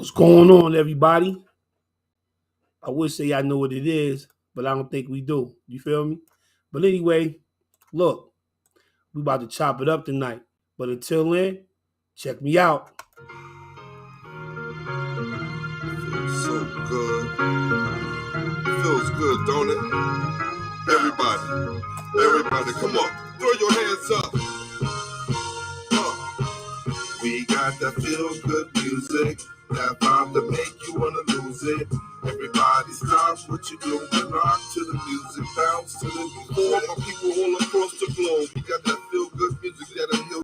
What's going on, everybody? I would say I know what it is, but I don't think we do. You feel me? But anyway, look, we about to chop it up tonight. But until then, check me out. Feels so good. Feels good, don't it? Everybody, come on, throw your hands up. We got that feel good music, that vibe to make you wanna lose it. Everybody stop what you do and rock to the music, bounce to the music. For all my people all across the globe, we got that feel good music that'll heal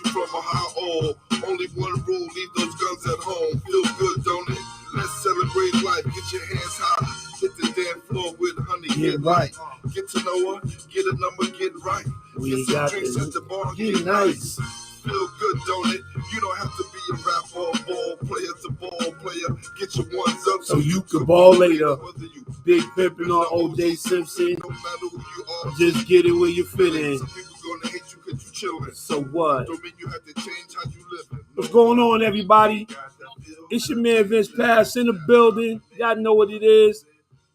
you from a high old. Only one rule, leave those guns at home. Feel good, don't it? Let's celebrate life. Get your hands high. Hit the damn floor with honey. Get right. Get to know her. Get a number. Get right. We get some got drinks this. at the bar. Get nice. Feel good, don't it? You don't have to be a rap or ball player to ball player. Get your ones up so you can ball later. Big Pimpin' or O.J. Simpson. No matter who you are, just get it where you fit in. Some people gonna hate you because you chillin'. So what? Don't mean you have to change how you living. What's going on, everybody? It's your man Vince Pass in the building. Y'all know what it is.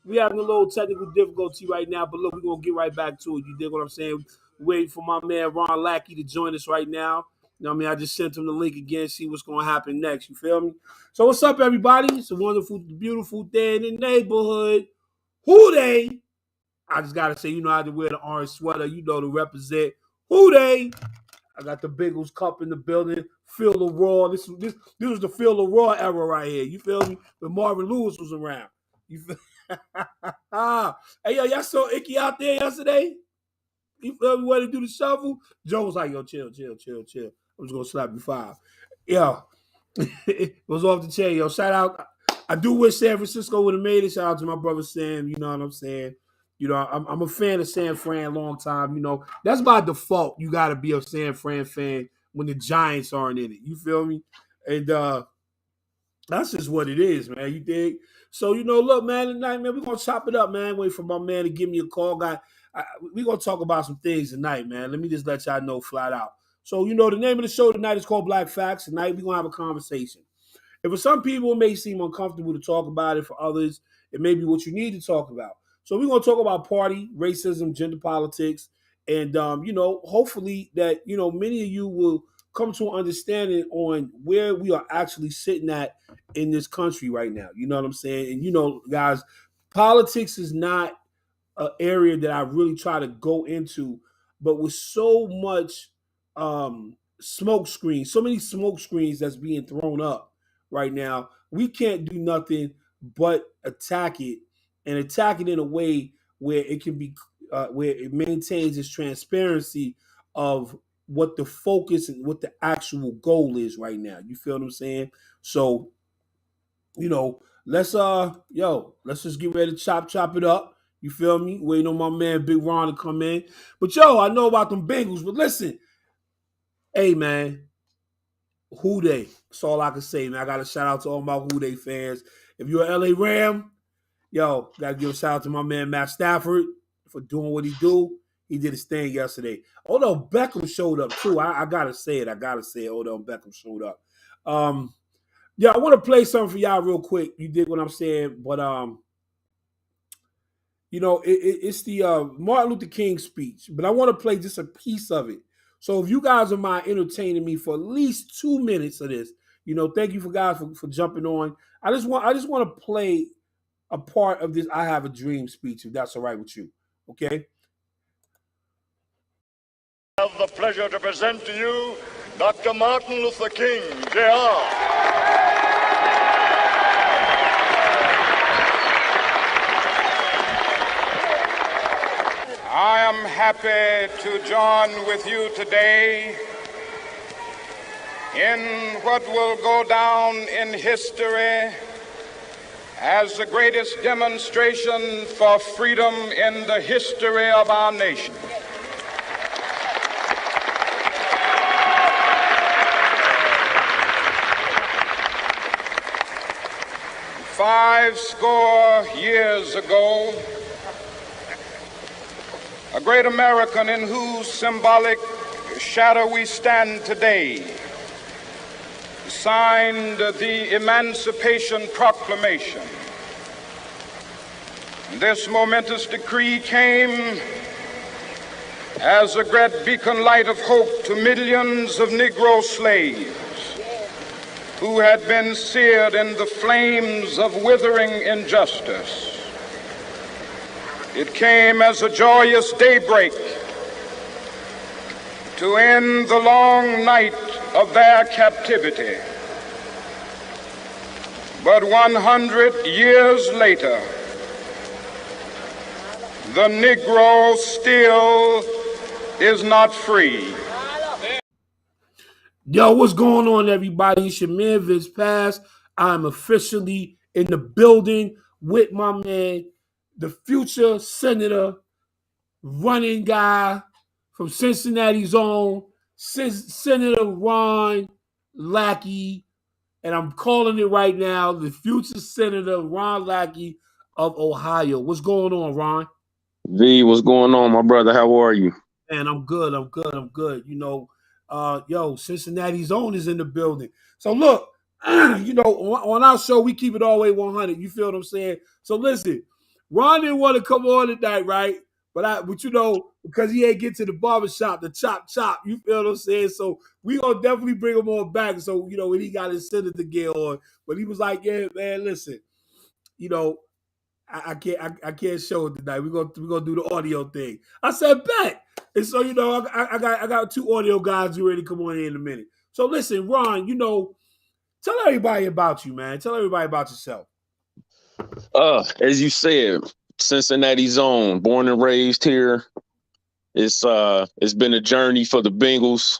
We having a little technical difficulty right now, but look, we're gonna get right back to it. You dig what I'm saying? Waiting for my man Ronald Lackey to join us right now. You know what I mean? I just sent him the link again, see what's gonna happen next. You feel me? So what's up, everybody? It's a wonderful, beautiful day in the neighborhood. Who they? I just gotta say, you know, I had to wear the orange sweater, you know, to represent who they. I got the Bengals Cup in the building. Feel the Raw. This was the Feel the Raw era right here. You feel me? When Marvin Lewis was around. You feel? Hey, yo, y'all saw Icky out there yesterday? You feel me? Way to do the shuffle? Joe was like, yo, chill. I'm just gonna slap you 5. Yo, it was off the chain. Yo, shout out. I do wish San Francisco would have made it. Shout out to my brother Sam. You know what I'm saying? You know, I'm a fan of San Fran a long time. You know, that's by default. You got to be a San Fran fan when the Giants aren't in it. You feel me? And that's just what it is, man. You dig? So, you know, look, man, tonight, man, we're going to chop it up, man. Wait for my man to give me a call. We're going to talk about some things tonight, man. Let me just let y'all know flat out. So, you know, the name of the show tonight is called Black Facts. Tonight, we're going to have a conversation. And for some people, it may seem uncomfortable to talk about it. For others, it may be what you need to talk about. So we're going to talk about party, racism, gender politics, and, you know, hopefully that, you know, many of you will come to an understanding on where we are actually sitting at in this country right now. You know what I'm saying? And, you know, guys, politics is not an area that I really try to go into, but with so much smoke screens, so many smoke screens that's being thrown up right now, we can't do nothing but attack it. And attack it in a way where it can be, where it maintains its transparency of what the focus and what the actual goal is right now. You feel what I'm saying? So, you know, let's just get ready to chop it up. You feel me? Waiting on my man Big Ron to come in. But yo, I know about them Bengals, but listen, hey man, who they? That's all I can say, man. I got a shout out to all my who they fans. If you're an LA Ram, yo, gotta give a shout out to my man Matt Stafford for doing what he do. He did his thing yesterday. Although Beckham showed up too. I gotta say it. Although Beckham showed up. Yeah, I want to play something for y'all real quick. You dig what I'm saying? But you know, it's the Martin Luther King speech. But I want to play just a piece of it. So if you guys are mind entertaining me for at least 2 minutes of this, you know, thank you for guys for jumping on. I just want to play a part of this I Have a Dream speech, if that's all right with you. Okay? I have the pleasure to present to you Dr. Martin Luther King, Jr. I am happy to join with you today in what will go down in history as the greatest demonstration for freedom in the history of our nation. Five score years ago, a great American in whose symbolic shadow we stand today signed the Emancipation Proclamation. This momentous decree came as a great beacon light of hope to millions of Negro slaves who had been seared in the flames of withering injustice. It came as a joyous daybreak to end the long night of their captivity. But 100 years later, the Negro still is not free. Yo, what's going on, everybody? It's your man, Vince Paz. I'm officially in the building with my man, the future senator, running guy from Cincinnati's own, Senator Ron Lackey. And I'm calling it right now, the future Senator Ron Lackey of Ohio. What's going on, Ron? V, what's going on, my brother? How are you? Man, I'm good. You know, Cincinnati's own is in the building. So look, you know, on our show, we keep it all the way 100. You feel what I'm saying? So listen, Ron didn't want to come on tonight, right? But you know, because he ain't get to the barbershop, the chop, you feel what I'm saying? So we gonna definitely bring him on back. So, you know, when he got his senator gear on, but he was like, yeah, man, listen, you know, I can't show it tonight. We're gonna do the audio thing. I said bet. And so, you know, I got two audio guys who ready to come on in a minute. So listen, Ron, you know, tell everybody about you, man. Tell everybody about yourself. As you said, Cincinnati's own, born and raised here. It's been a journey for the Bengals.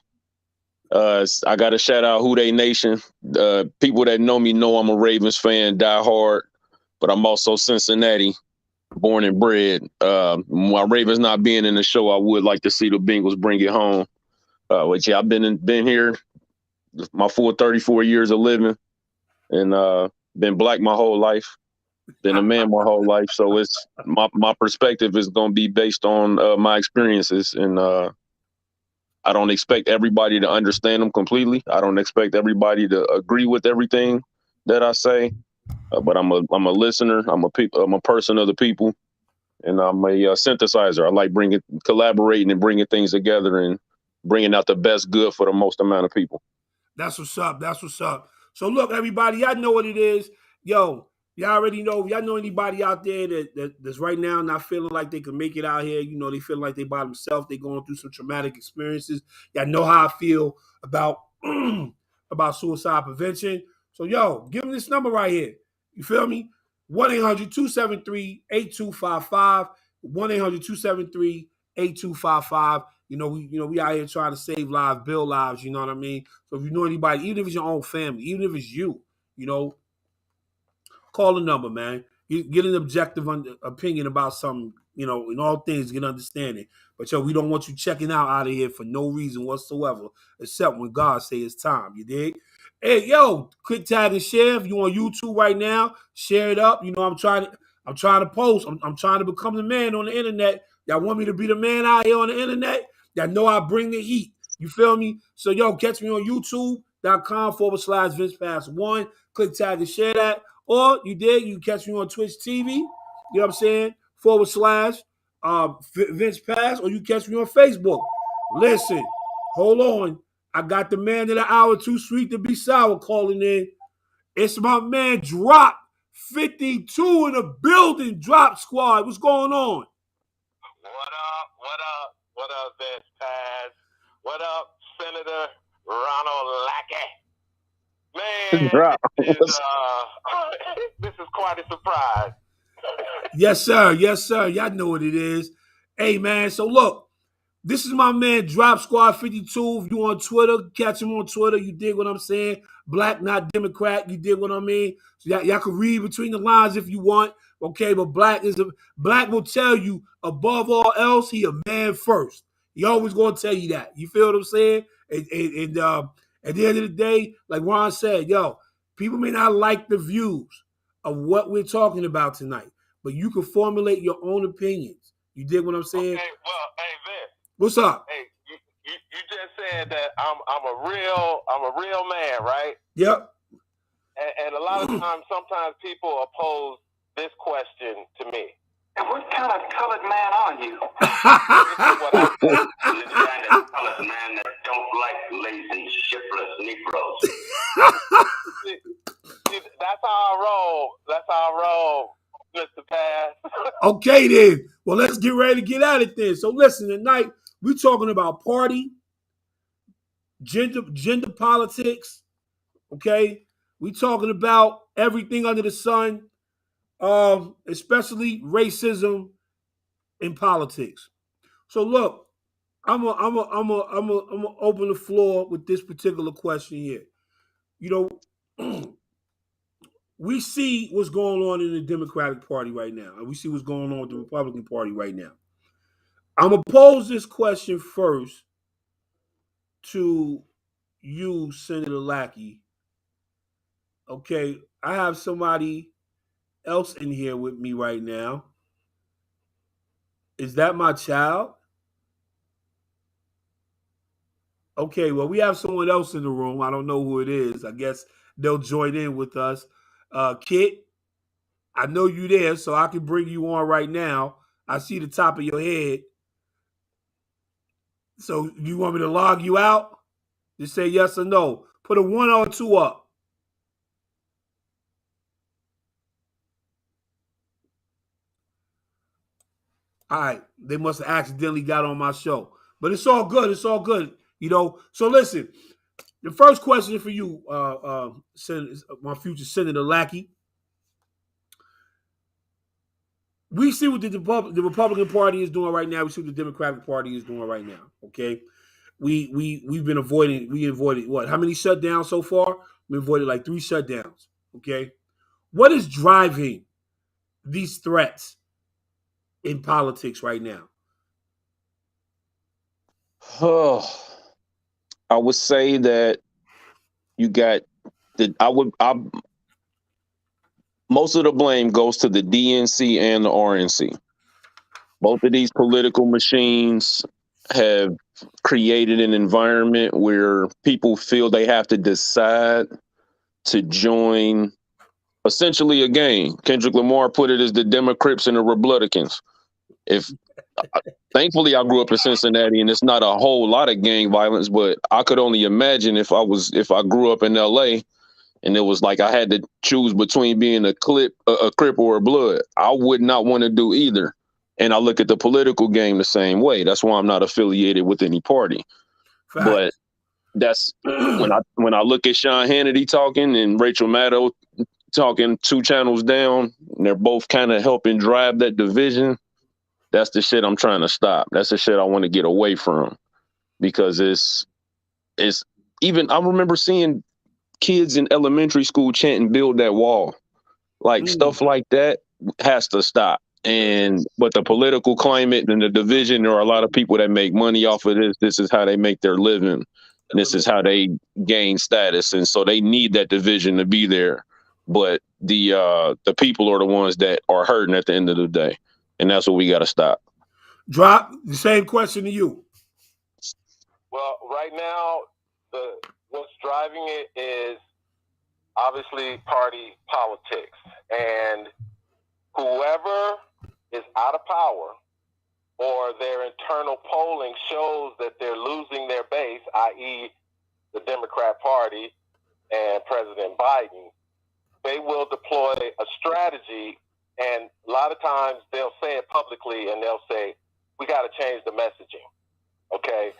I got to shout out Who They Nation. People that know me know I'm a Ravens fan, die hard, but I'm also Cincinnati, born and bred. While Ravens not being in the show, I would like to see the Bengals bring it home. Which yeah, I've been here my full 34 years of living, and been black my whole life. Been a man my whole life, so it's my perspective is going to be based on my experiences, and I don't expect everybody to understand them completely. I don't expect everybody to agree with everything that I say, but I'm a listener. I'm a person of the people, and I'm a synthesizer. I like collaborating and bringing things together and bringing out the best good for the most amount of people. That's what's up. So look, everybody, y'all know what it is. Yo, y'all already know. Y'all know anybody out there that's right now not feeling like they can make it out here. You know, they feel like they by themselves. They going through some traumatic experiences. Y'all know how I feel about about suicide prevention. So, yo, give them this number right here. You feel me? 1-800-273-8255. 1-800-273-8255. You know, we out here trying to save lives, build lives, you know what I mean? So if you know anybody, even if it's your own family, even if it's you, you know, call the number, man. Get an objective opinion about something, you know, in all things, get understanding. But yo, we don't want you checking out of here for no reason whatsoever, except when God say it's time. You dig? Hey, yo, click tag and share. If you on YouTube right now, share it up. You know, I'm trying to post. I'm trying to become the man on the internet. Y'all want me to be the man out here on the internet? Y'all know I bring the heat. You feel me? So yo, catch me on YouTube.com/VincePass1. Click tag and share that. Or you catch me on Twitch TV, you know what I'm saying, /Vince Pass, or you catch me on Facebook. Listen, hold on. I got the man of the hour, too sweet to be sour, calling in. It's my man Drop 52 in the building, Dropsquad. What's going on? What up, Vince Paz? What up, Senator Ronald Lackey? Man, this is quite a surprise. Yes, sir. Y'all know what it is. Hey, man, so look, this is my man Dropsquad 52. If you on Twitter, catch him on Twitter. You dig what I'm saying? Black, not Democrat. You dig what I mean? So y'all can read between the lines if you want. Okay, but Black will tell you above all else, he a man first. He always gonna tell you that. You feel what I'm saying? And at the end of the day, like Ron said, yo, people may not like the views of what we're talking about tonight, but you can formulate your own opinions. You dig what I'm saying? Okay, well, hey, Vince. What's up? Hey, you just said that I'm a real man, right? Yep. And a lot of times, sometimes people oppose this question to me. And what kind of colored man are you? This is what I say. I'm the kind of colored man that don't like lazy, shiftless Negroes. See, that's how I roll. That's how I roll, Mr. Pass. Okay, then. Well, let's get ready to get at it then. So listen, tonight we're talking about party, gender politics. Okay, we talking about everything under the sun, especially racism in politics. So look, I'm gonna open the floor with this particular question here. You know, we see what's going on in the Democratic Party right now, and we see what's going on with the Republican Party right now. I'm gonna pose this question first to you, Senator Lackey. Okay, I have somebody else in here with me right now. Is that my child? Okay, well, we have someone else in the room. I don't know who it is. I guess they'll join in with us. Kit, I know you there, so I can bring you on right now. I see the top of your head. So you want me to log you out? Just say yes or no. Put a 1 or 2 up. All right. They must have accidentally got on my show. But it's all good. It's all good. So listen, the first question for you, my future Senator Lackey. We see what the Republican Party is doing right now. We see what the Democratic Party is doing right now. Okay. We've been avoided what? How many shutdowns so far? We avoided like 3 shutdowns. Okay. What is driving these threats in politics right now? Oh, I would say that you got most of the blame goes to the DNC and the RNC. Both of these political machines have created an environment where people feel they have to decide to join essentially a game. Kendrick Lamar put it as the Democrats and the Republicans. Thankfully, I grew up in Cincinnati, and it's not a whole lot of gang violence. But I could only imagine if I grew up in LA, and it was like I had to choose between being a Crip or a Blood. I would not want to do either. And I look at the political game the same way. That's why I'm not affiliated with any party. Fact. But that's when I look at Sean Hannity talking and Rachel Maddow talking 2 channels down, and they're both kind of helping drive that division. That's the shit I'm trying to stop. That's the shit I want to get away from, because it's even, I remember seeing kids in elementary school chanting "Build that wall," like stuff like that has to stop. But the political climate and the division, there are a lot of people that make money off of this. This is how they make their living. This is how they gain status, and so they need that division to be there. But the people are the ones that are hurting at the end of the day, and that's what we got to stop. Drop the same question to you. Well, right now, what's driving it is obviously party politics, and whoever is out of power or their internal polling shows that they're losing their base, i.e. the Democrat Party and President Biden, they will deploy a strategy, and a lot of times they'll say it publicly and they'll say, we got to change the messaging, okay?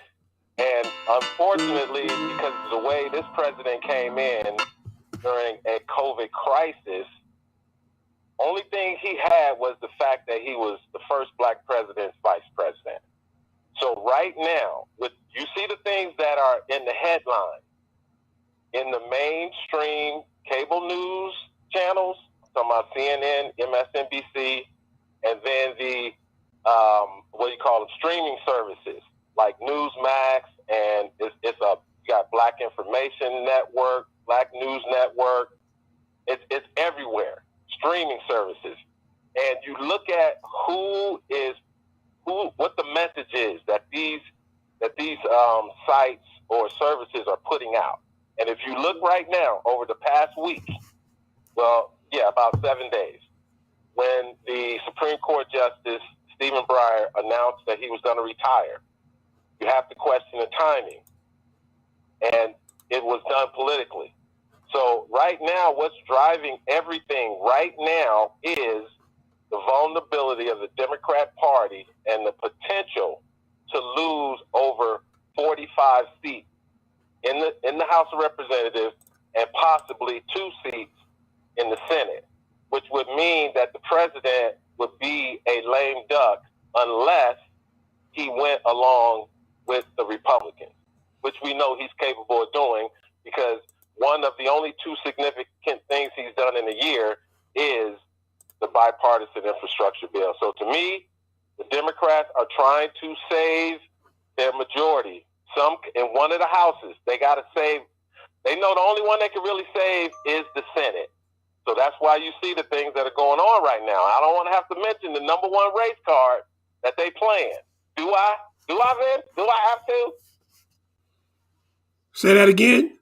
And unfortunately, because of the way this president came in during a COVID crisis, only thing he had was the fact that he was the first black president's vice president. So right now, you see the things that are in the headline, in the mainstream cable news channels, talking about CNN, MSNBC, and then the, streaming services like Newsmax, and you got Black Information Network, Black News Network. It's everywhere, streaming services. And you look at what the message is that these that these sites or services are putting out. And if you look right now, over the past week, well, yeah, about 7 days, when the Supreme Court Justice Stephen Breyer announced that he was going to retire, you have to question the timing. And it was done politically. So right now, what's driving everything right now is the vulnerability of the Democrat Party and the potential to lose over 45 seats in the House of Representatives and possibly 2 seats in the Senate, which would mean that the president would be a lame duck unless he went along with the Republicans, which we know he's capable of doing, because one of the only 2 significant things he's done in a year is the bipartisan infrastructure bill. So to me, the Democrats are trying to save their majority. Some in one of the houses, they got to save. They know the only one they can really save is the Senate. So that's why you see the things that are going on right now. I don't want to have to mention the number 1 race card that they playing. Do I, Vince? Do I have to? Say that again.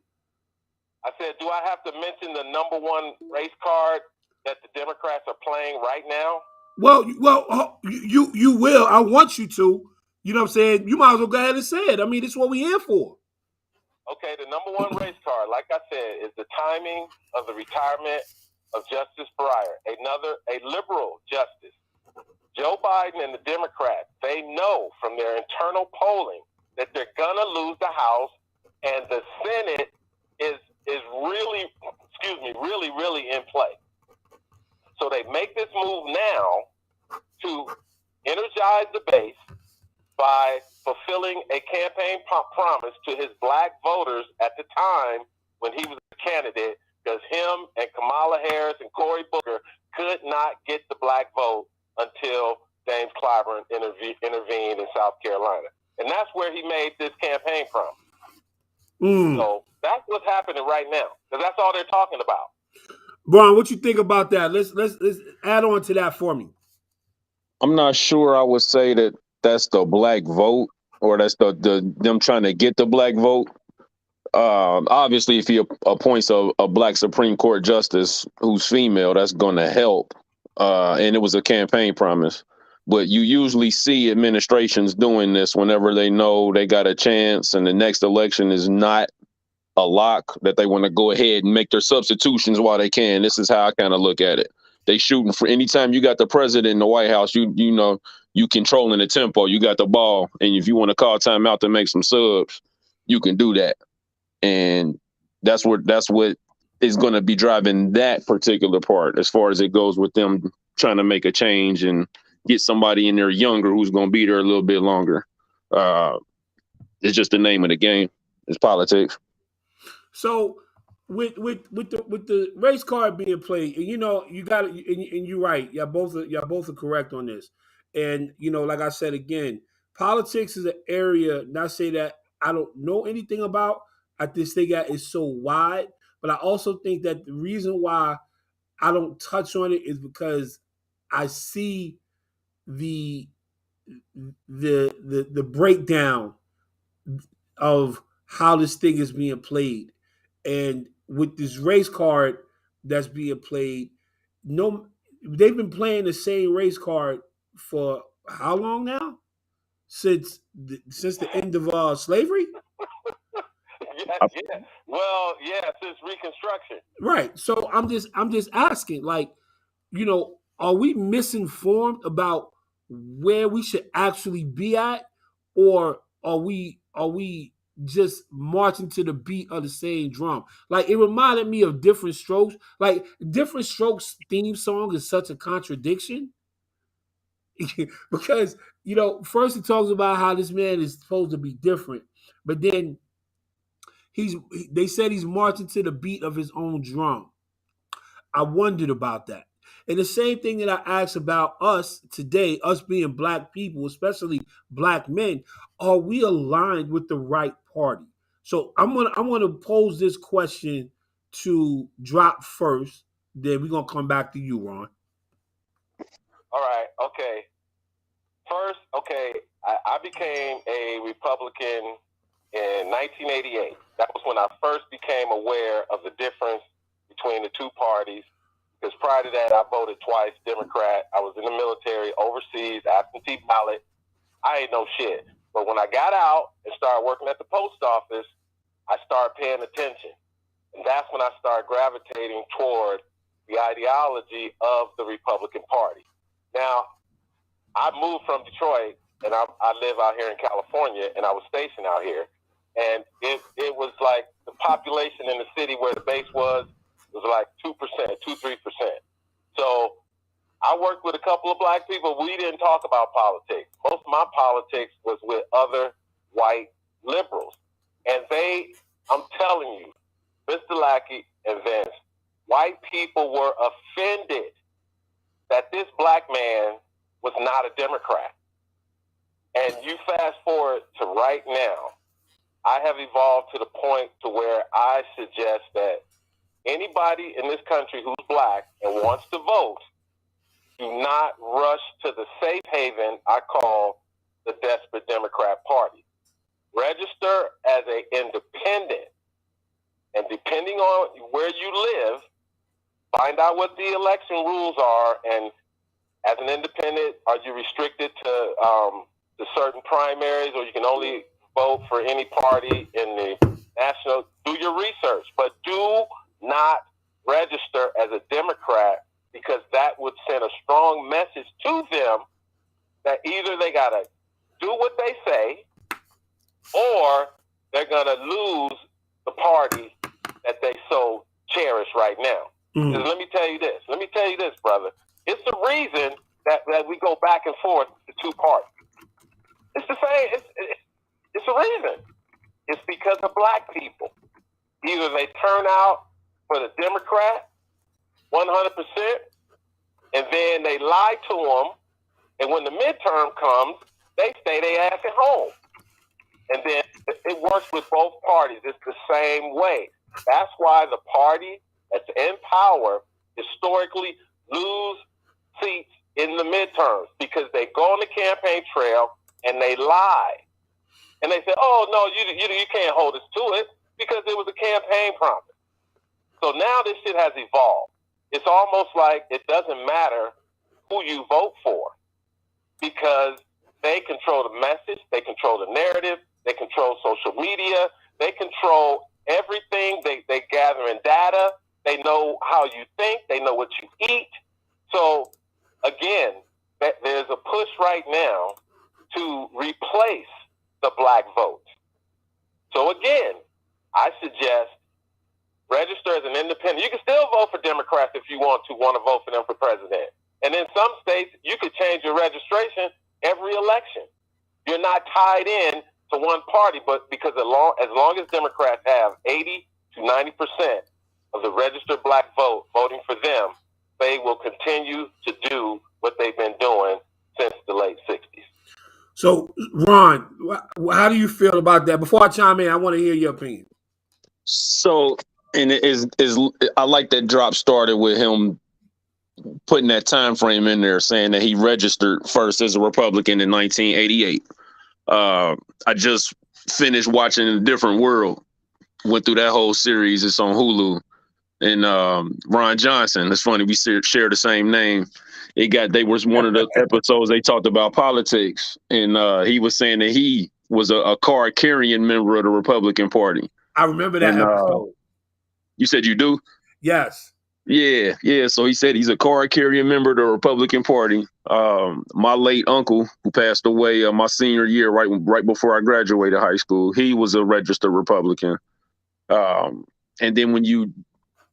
I said, do I have to mention the number 1 race card that the Democrats are playing right now? Well, you will. I want you to. You know what I'm saying? You might as well go ahead and say it. I mean, it's what we're here for. Okay, the number 1 race card, like I said, is the timing of the retirement of Justice Breyer, a liberal justice. Joe Biden and the Democrats, they know from their internal polling that they're going to lose the House, and the Senate is really, really in play. So they make this move now to energize the base by fulfilling a campaign promise to his black voters at the time when he was a candidate, because him and Kamala Harris and Cory Booker could not get the black vote until James Clyburn intervened in South Carolina. And that's where he made this campaign promise. So that's what's happening right now, because that's all they're talking about. Brian, what you think about that? Let's add on to that for me. I'm not sure I would say that that's the black vote, or that's the them trying to get the black vote. Obviously, if he appoints a black Supreme Court justice who's female, that's going to help. And it was a campaign promise. But you usually see administrations doing this whenever they know they got a chance and the next election is not a lock, that they want to go ahead and make their substitutions while they can. This is how I kind of look at it. They shooting for anytime you got the president in the White House, you know, you controlling the tempo, you got the ball. And if you want to call timeout to make some subs, you can do that. And that's what is going to be driving that particular part as far as it goes with them trying to make a change and get somebody in there younger who's going to be there a little bit longer. It's just the name of the game. It's politics. So with the race card being played, and you know, you got it, and you're right. Y'all both are correct on this. And you know, like I said again, politics is an area. Not say that I don't know anything about. I just think that it's so wide. But I also think that the reason why I don't touch on it is because I see the breakdown of how this thing is being played. And with this race card that's being played, they've been playing the same race card for how long now? Since the end of slavery? Yeah. Well, yeah, since Reconstruction. Right. So I'm just asking, like, you know, are we misinformed about where we should actually be at, or are we just marching to the beat of the same drum? Like, it reminded me of Different Strokes. Like, Different Strokes theme song is such a contradiction. Because, you know, first it talks about how this man is supposed to be different, but then they said he's marching to the beat of his own drum. I wondered about that. And the same thing that I asked about us today, us being black people, especially black men, are we aligned with the right party? So I'm gonna pose this question to Drop first, then we're gonna come back to you, Ron. All right, okay. First, okay, I I became a Republican in 1988. That was when I first became aware of the difference between the two parties. Because prior to that, I voted twice Democrat. I was in the military, overseas, absentee ballot. I ain't no shit. But when I got out and started working at the post office, I started paying attention. And that's when I started gravitating toward the ideology of the Republican Party. Now, I moved from Detroit, and I live out here in California, and I was stationed out here. And it was like the population in the city where the base was like 2%, 2-3%. So I worked with a couple of black people. We didn't talk about politics. Most of my politics was with other white liberals. And I'm telling you, Mr. Lackey and Vince, white people were offended that this black man was not a Democrat. And you fast forward to right now, I have evolved to the point to where I suggest that anybody in this country who's black and wants to vote, do not rush to the safe haven I call the desperate Democrat Party. Register as an independent, and depending on where you live, find out what the election rules are, and as an independent, are you restricted to certain primaries, or you can only vote for any party in the national? Do your research, but do not register as a Democrat, because that would send a strong message to them that either they got to do what they say, or they're going to lose the party that they so cherish right now. Because let me tell you this, brother. It's the reason that we go back and forth to two parties. It's the same. It's the reason. It's because of black people. Either they turn out for the Democrat 100%, and then they lie to them, and when the midterm comes, they stay their ass at home. And then it works with both parties. It's the same way. That's why the party that's in power historically lose seats in the midterms, because they go on the campaign trail and they lie. And they say, oh, no, you can't hold us to it, because it was a campaign promise. So now this shit has evolved. It's almost like it doesn't matter who you vote for, because they control the message, they control the narrative, they control social media, they control everything. They gather in data, they know how you think, they know what you eat. So again, there's a push right now to replace the black vote. So again, I suggest register as an independent. You can still vote for Democrats if you want to vote for them for president. And in some states, you could change your registration every election. You're not tied in to one party, but because as long as Democrats have 80 to 90% of the registered black vote voting for them, they will continue to do what they've been doing since the late 60s. So, Ron, how do you feel about that? Before I chime in, I want to hear your opinion. So, and I like that drop started with him putting that time frame in there, saying that he registered first as a Republican in 1988. I just finished watching A Different World, went through that whole series. It's on Hulu. And Ron Johnson, it's funny, we share the same name. They was one of the episodes they talked about politics, and he was saying that he was a card carrying member of the Republican Party. I remember that episode. You said you do? Yes. Yeah. So he said he's a card carrying member of the Republican Party. My late uncle, who passed away my senior year, right before I graduated high school, he was a registered Republican. And then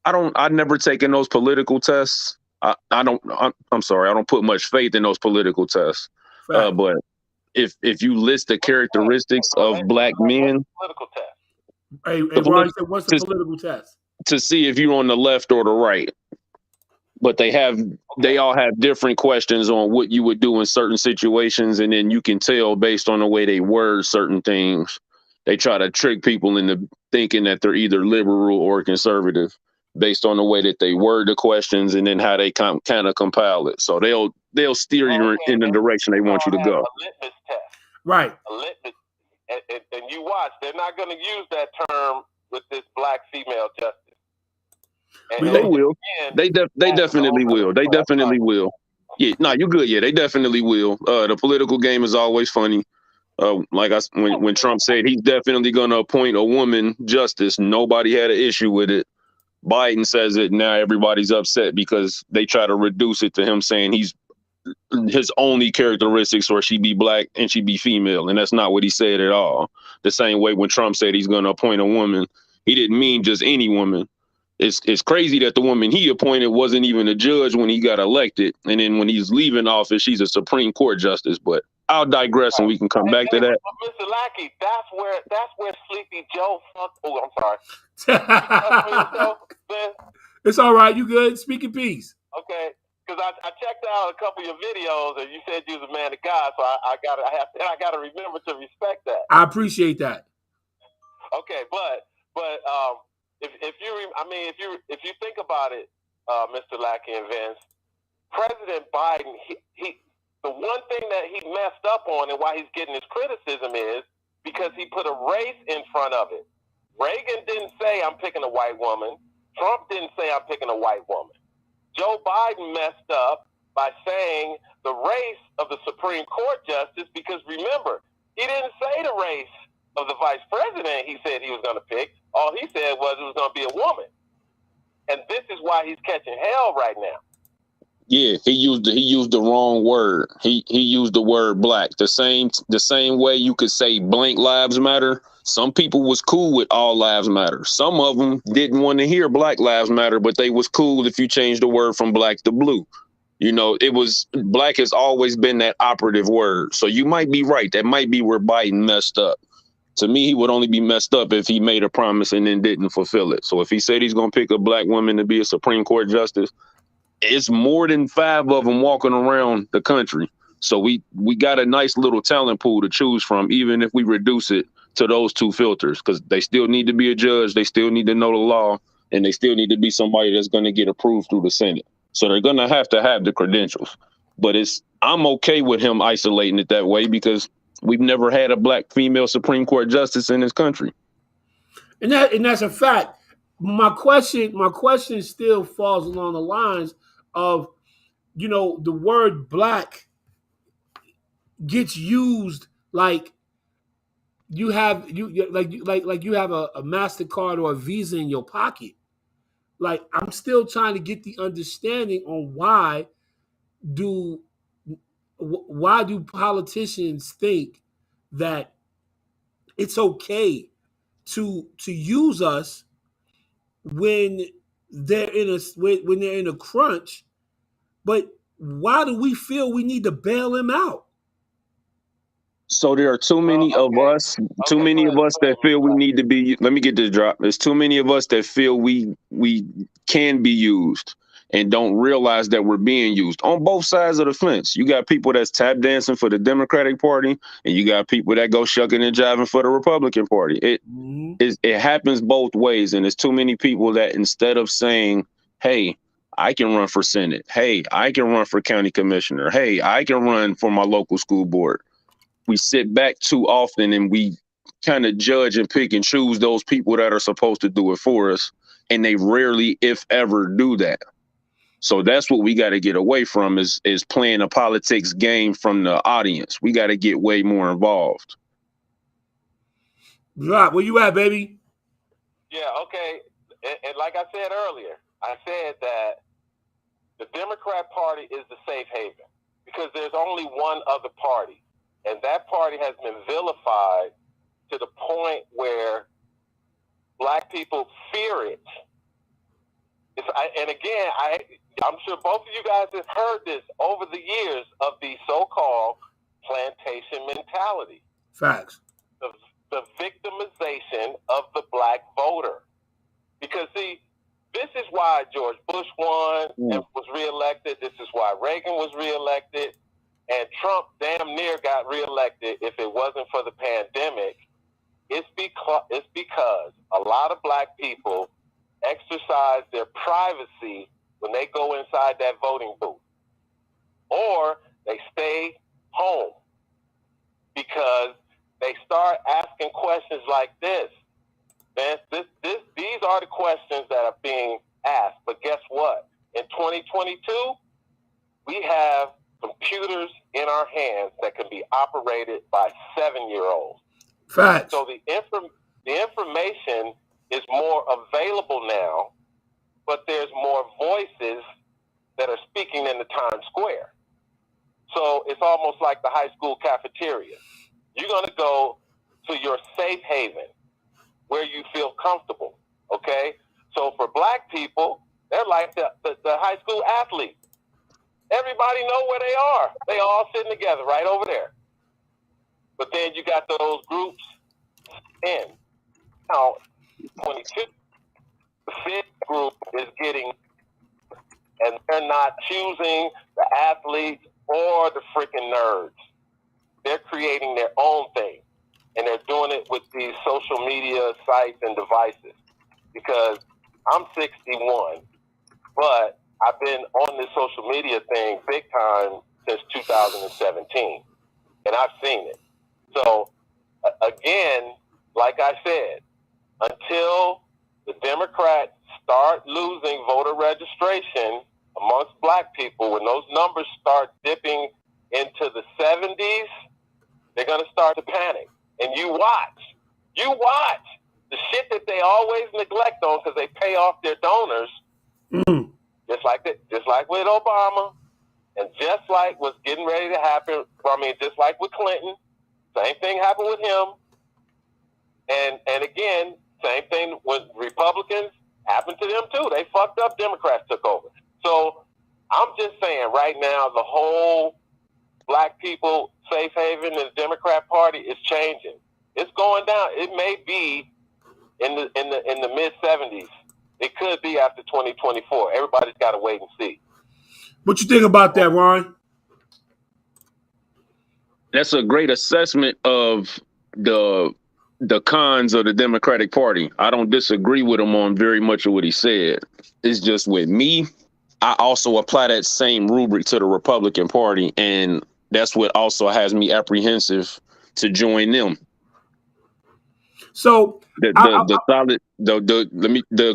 I've never taken those political tests. I'm sorry, I don't put much faith in those political tests. But if you list the characteristics of black men, political test. Hey, Ron, what's the political test? To see if you're on the left or the right. But they all have different questions on what you would do in certain situations, and then you can tell based on the way they word certain things. They try to trick people into thinking that they're either liberal or conservative based on the way that they word the questions and then how they kind of compile it. So they'll steer you in the direction they want you to go. A litmus test. Right. A litmus. And you watch, they're not going to use that term with this black female justice. They will. They definitely will. They definitely will. Yeah, no, you're good. Yeah, they definitely will. The political game is always funny. When Trump said he's definitely going to appoint a woman justice, nobody had an issue with it. Biden says it, now everybody's upset because they try to reduce it to him saying his only characteristics or she be black and she be female, and that's not what he said at all. The same way when Trump said he's going to appoint a woman, he didn't mean just any woman. It's crazy that the woman he appointed wasn't even a judge when he got elected, and then when he's leaving office, she's a Supreme Court justice. But I'll digress, and we can come back to that. Mr. Lackey, that's where Sleepy Joe fucked. Oh, I'm sorry. It's all right. You good? Speak in peace. Okay, because I checked out a couple of your videos, and you said you was a man of God, so I gotta remember to respect that. I appreciate that. Okay, but if you think about it, Mr. Lackey and Vince, President Biden, he the one thing that he messed up on and why he's getting his criticism is because he put a race in front of it. Reagan didn't say I'm picking a white woman. Trump didn't say I'm picking a white woman. Joe Biden messed up by saying the race of the Supreme Court justice because remember, he didn't say the race of the vice president he said he was going to pick. All he said was it was going to be a woman. And this is why he's catching hell right now. Yeah, he used the wrong word. He used the word black. The same way you could say blank lives matter. Some people was cool with all lives matter. Some of them didn't want to hear black lives matter, but they was cool if you changed the word from black to blue. You know, black has always been that operative word. So you might be right. That might be where Biden messed up. To me, he would only be messed up if he made a promise and then didn't fulfill it. So if he said he's going to pick a black woman to be a Supreme Court justice, it's more than 5 of them walking around the country. So we got a nice little talent pool to choose from, even if we reduce it to those 2 filters, because they still need to be a judge, they still need to know the law, and they still need to be somebody that's going to get approved through the Senate. So they're going to have the credentials. But I'm okay with him isolating it that way because we've never had a black female Supreme Court justice in this country. And that's a fact. My question still falls along the lines of, you know, the word black gets used like you have a MasterCard or a Visa in your pocket. Like, I'm still trying to get the understanding on why do politicians think that it's okay to use us when they're in a crunch, but why do we feel we need to bail them out? So there are too many of us that feel we need to be. Let me get this drop. There's too many of us that feel we can be used and don't realize that we're being used on both sides of the fence. You got people that's tap dancing for the Democratic Party, and you got people that go shucking and jiving for the Republican Party. It happens both ways, and there's too many people that instead of saying, "Hey, I can run for Senate. Hey, I can run for county commissioner. Hey, I can run for my local school board," we sit back too often and we kind of judge and pick and choose those people that are supposed to do it for us. And they rarely, if ever, do that. So that's what we got to get away from is playing a politics game from the audience. We got to get way more involved. Right, where you at, baby? Yeah, okay. And like I said earlier, I said that the Democrat Party is the safe haven because there's only one other party. And that party has been vilified to the point where black people fear it. I'm sure both of you guys have heard this over the years of the so-called plantation mentality. Facts. The victimization of the black voter. Because, see, this is why George Bush won and was reelected. This is why Reagan was reelected. And Trump damn near got reelected if it wasn't for the pandemic. It's because a lot of black people exercise their privacy when they go inside that voting booth. Or they stay home. because they start asking questions like this. Man, these are the questions that are being asked. But guess what? In 2022, we have computers in our hands that can be operated by 7-year-olds. Facts. So the information is more available now, but there's more voices that are speaking in the Times Square. So it's almost like the high school cafeteria. You're going to go to your safe haven where you feel comfortable, okay? So for black people, they're like the high school athletes. Everybody know where they are. They all sitting together right over there. But then you got those groups in. Now, 22, the fifth group is getting, and they're not choosing the athletes or the freaking nerds. They're creating their own thing. And they're doing it with these social media sites and devices. Because I'm 61, but I've been on this social media thing big time since 2017. And I've seen it. So, again, like I said, until the Democrats start losing voter registration amongst black people, when those numbers start dipping into the 70s, they're going to start to panic. And you watch the shit that they always neglect on because they pay off their donors, just like with Obama, and just like what's getting ready to happen. I mean, just like with Clinton, same thing happened with him. And again, same thing with Republicans happened to them too. They fucked up. Democrats took over. So I'm just saying, right now, the whole black people safe haven in the Democrat Party is changing. It's going down. It may be in the mid 70s. It could be after 2024. Everybody's got to wait and see. What you think about that, Ron? That's a great assessment of the cons of the Democratic Party. I don't disagree with him on very much of what he said. It's just with me, I also apply that same rubric to the Republican Party, and that's what also has me apprehensive to join them. So the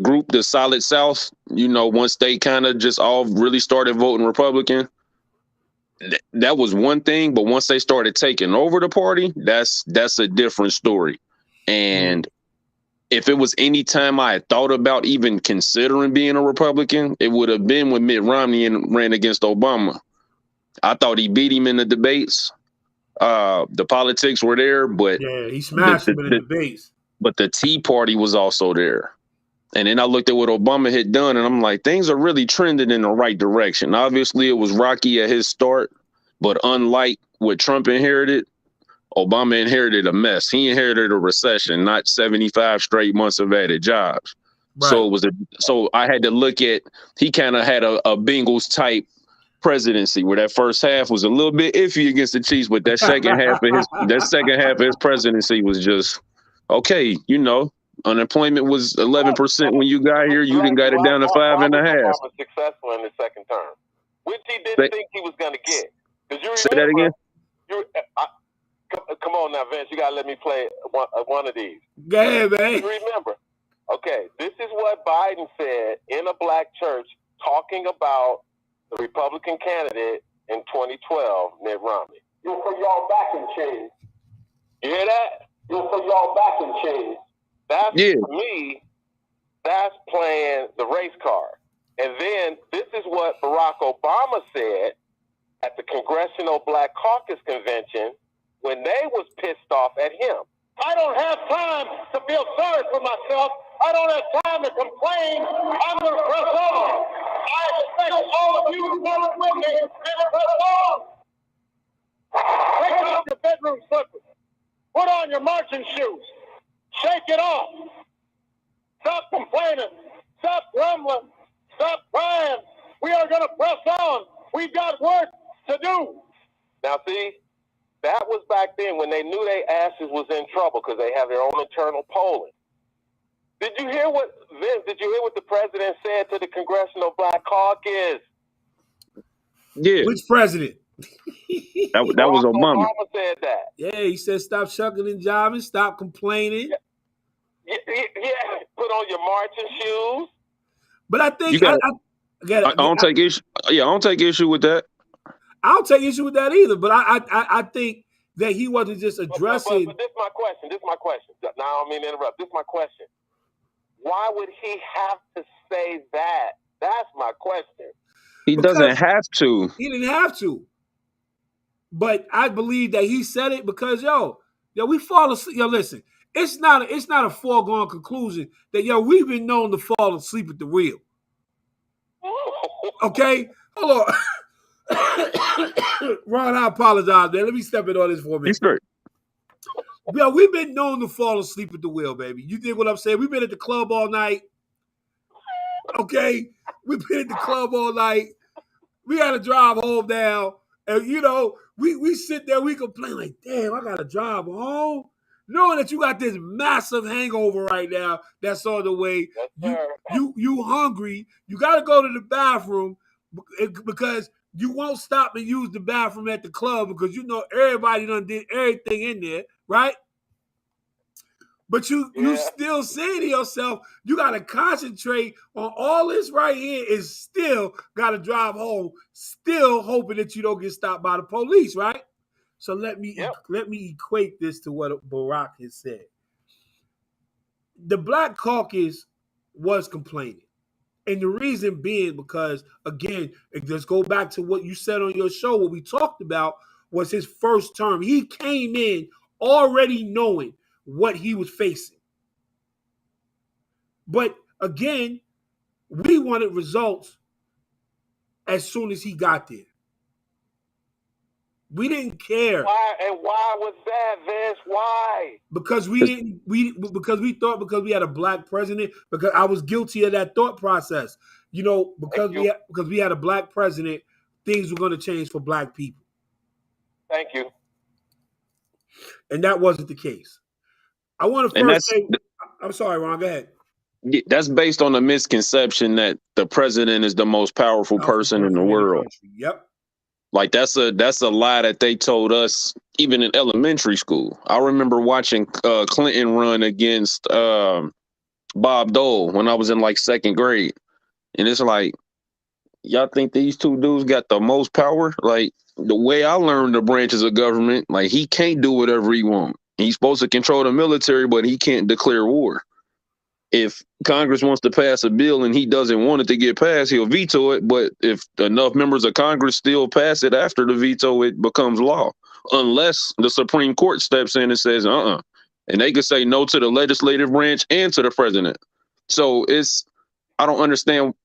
group, the Solid South, once they kind of just all really started voting Republican, that was one thing. But once they started taking over the party, that's a different story. And if it was any time I had thought about even considering being a Republican, it would have been when Mitt Romney ran against Obama. I thought he beat him in the debates. The politics were there, but yeah, he smashed him in the debates. But the Tea Party was also there. And then I looked at what Obama had done, and I'm like, things are really trending in the right direction. Obviously, it was rocky at his start, but unlike what Trump inherited, Obama inherited a mess. He inherited a recession, not 75 straight months of added jobs. Right. So I had to look at, he kind of had a Bengals type presidency where that first half was a little bit iffy against the Chiefs, but that second half of his presidency was just okay. Unemployment was 11% when you got here. You got it down to 5.5. Was successful in the second term, which he didn't think he was going to get. Because you remember, say that again. Come on now, Vince. You got to let me play one of these. Go ahead, man. You remember? Okay, this is what Biden said in a black church talking about the Republican candidate in 2012, Mitt Romney. You'll put y'all back in chains. You hear that? You'll put y'all back in chains. That's, for me, that's playing the race card. And then this is what Barack Obama said at the Congressional Black Caucus Convention when they was pissed off at him. I don't have time to feel sorry for myself. I don't have time to complain. I'm going to press on. I expect all of you to work with me and press on. Take off your bedroom slippers. Put on your marching shoes. Shake it off. Stop complaining. Stop grumbling. Stop crying. We are going to press on. We've got work to do. Now, see, that was back then when they knew their asses was in trouble because they have their own internal polling. Did you hear what the president said to the Congressional Black Caucus? Yeah. Which president? That was Obama. Obama said that. Yeah, he said stop shucking and jiving, stop complaining. Yeah, put on your marching shoes. But I think I don't take issue. Yeah, I don't take issue with that. I don't take issue with that either. But I think that he wasn't just addressing. But this is my question. Now I don't mean to interrupt. This is my question. Why would he have to say that? That's my question. He doesn't have to. He didn't have to. But I believe that he said it because we fall asleep. Listen, it's not a foregone conclusion that we've been known to fall asleep at the wheel. Okay, hold on. Ron, I apologize, man. Let me step in on this for a minute. We've been known to fall asleep at the wheel, baby. You dig what I'm saying? We've been at the club all night. Okay? We've been at the club all night. We got to drive home now. And, we sit there, we complain like, damn, I got to drive home. Knowing that you got this massive hangover right now that's on the way. You hungry. You got to go to the bathroom because you won't stop and use the bathroom at the club because everybody done did everything in there, right? But you still saying to yourself, you got to concentrate on all this right here and still got to drive home, still hoping that you don't get stopped by the police, right? So let me equate this to what Barack has said. The Black Caucus was complaining. And the reason being because, again, let's go back to what you said on your show. What we talked about was his first term. He came in already knowing what he was facing. But, again, we wanted results as soon as he got there. We didn't care. Why? And why was that, Vince? Why? Because we thought because we had a Black president, because I was guilty of that thought process. Because we had a Black president, things were going to change for Black people. Thank you. And that wasn't the case. I want to first say, I'm sorry, Ron, go ahead. That's based on the misconception that the president is the most powerful person in the world. Yep. Like that's a lie that they told us even in elementary school. I remember watching Clinton run against Bob Dole when I was in like second grade. And it's like, y'all think these two dudes got the most power? Like the way I learned the branches of government, like he can't do whatever he wants. He's supposed to control the military, but he can't declare war. If Congress wants to pass a bill and he doesn't want it to get passed, he'll veto it. But if enough members of Congress still pass it after the veto, it becomes law. Unless the Supreme Court steps in and says, And they could say no to the legislative branch and to the president. So I don't understand.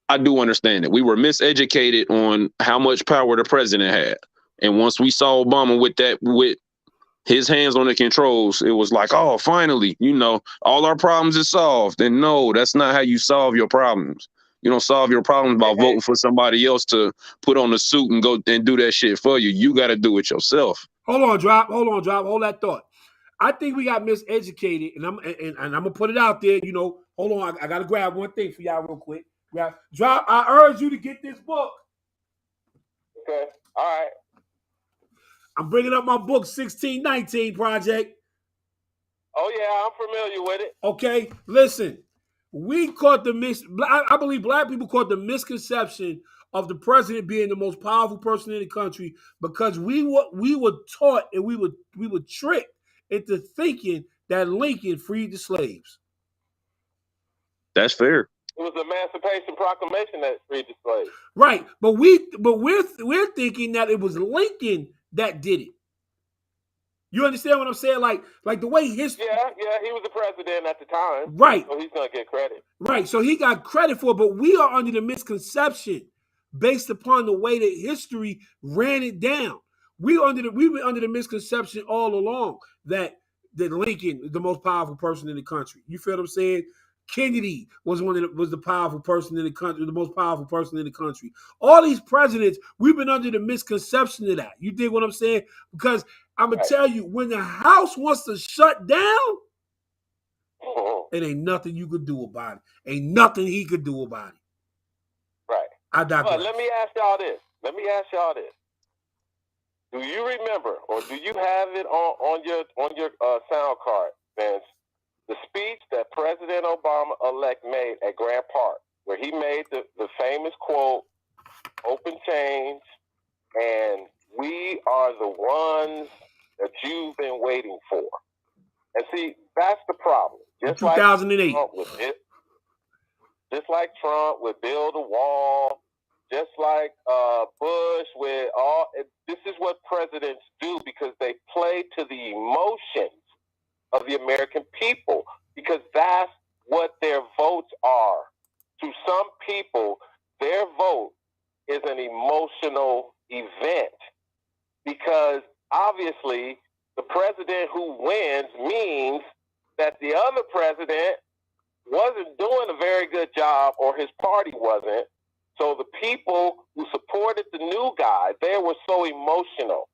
I do understand it. We were miseducated on how much power the president had. And once we saw Obama with his hands on the controls, it was like, oh, finally, all our problems are solved. And no, that's not how you solve your problems. You don't solve your problems by voting for somebody else to put on a suit and go and do that shit for you. You got to do it yourself. Hold on, Drop. Hold that thought. I think we got miseducated, and I'm gonna put it out there. Hold on, I gotta grab one thing for y'all real quick. Drop. I urge you to get this book. Okay. All right. I'm bringing up my book, 1619 Project. Oh, yeah, I'm familiar with it. Okay, listen. We caught I believe Black people caught the misconception of the president being the most powerful person in the country because we were taught and we were tricked into thinking that Lincoln freed the slaves. That's fair. It was the Emancipation Proclamation that freed the slaves. Right, but we're thinking that it was Lincoln that did it. You understand what I'm saying? Like the way history. Yeah, he was the president at the time. Right. So he's gonna get credit. Right. So he got credit for it, but we are under the misconception based upon the way that history ran it down. We were under the misconception all along that Lincoln is the most powerful person in the country. You feel what I'm saying? Kennedy was the powerful person in the country, the most powerful person in the country. All these presidents, we've been under the misconception of that. You dig what I'm saying? Because I'm gonna tell you, when the House wants to shut down, it ain't nothing you could do about it. Ain't nothing he could do about it. Right. I digress. But let me ask y'all this. Do you remember, or do you have it on your sound card, Vince, the speech that President Obama-elect made at Grant Park, where he made the famous quote, "Open change, and we are the ones that you've been waiting for." And see, that's the problem. Just 2008. Just like Trump with build a wall, just like Bush with all. This is what presidents do because they play to the emotions of the American people, because that's what their votes are. To some people, their vote is an emotional event, because obviously the president who wins means that the other president wasn't doing a very good job, or his party wasn't. So the people who supported the new guy, they were so emotional.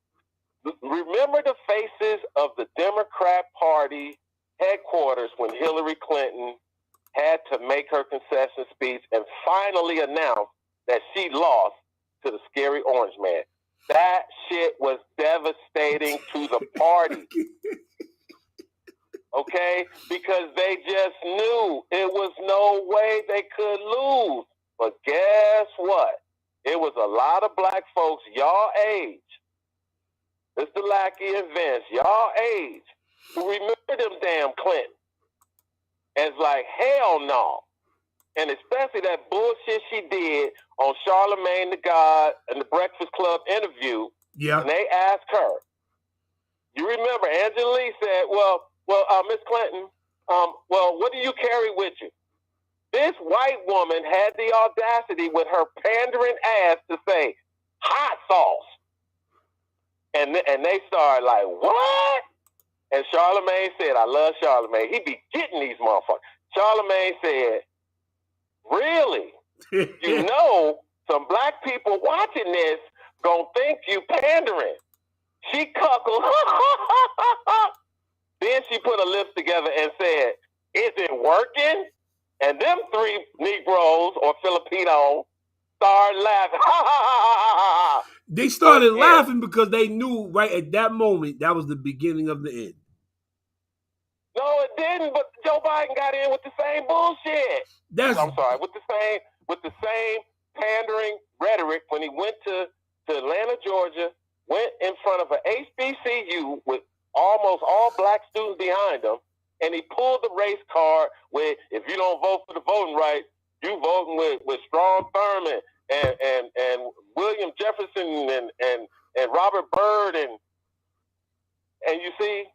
Remember the faces of the Democrat Party headquarters when Hillary Clinton had to make her concession speech and finally announced that she lost to the scary orange man. That shit was devastating to the party. Okay? Because they just knew it was no way they could lose. But guess what? It was a lot of black folks, y'all age, Mr. Lackey and Vince, y'all age, who remember them damn Clinton. And it's like, hell no. And especially that bullshit she did on Charlemagne the God and the Breakfast Club interview. Yeah. And they asked her. You remember, Angela Lee said, well, Miss Clinton, well, what do you carry with you? This white woman had the audacity with her pandering ass to say, hot sauce. And they started like, what? And Charlemagne said, I love Charlemagne. He be getting these motherfuckers. Charlemagne said, really? You know, some black people watching this gonna think you pandering. She cuckled. Then she put her lips together and said, is it working? And them three Negroes or Filipinos started laughing. They started laughing because they knew right at that moment that was the beginning of the end. No, it didn't. But Joe Biden got in with the same bullshit. I'm sorry, with the same pandering rhetoric when he went to Atlanta, Georgia, went in front of an HBCU with almost all black students behind him, and he pulled the race card with, if you don't vote for the voting rights, you voting with Strom Thurmond and William Jefferson and Robert Byrd and you see,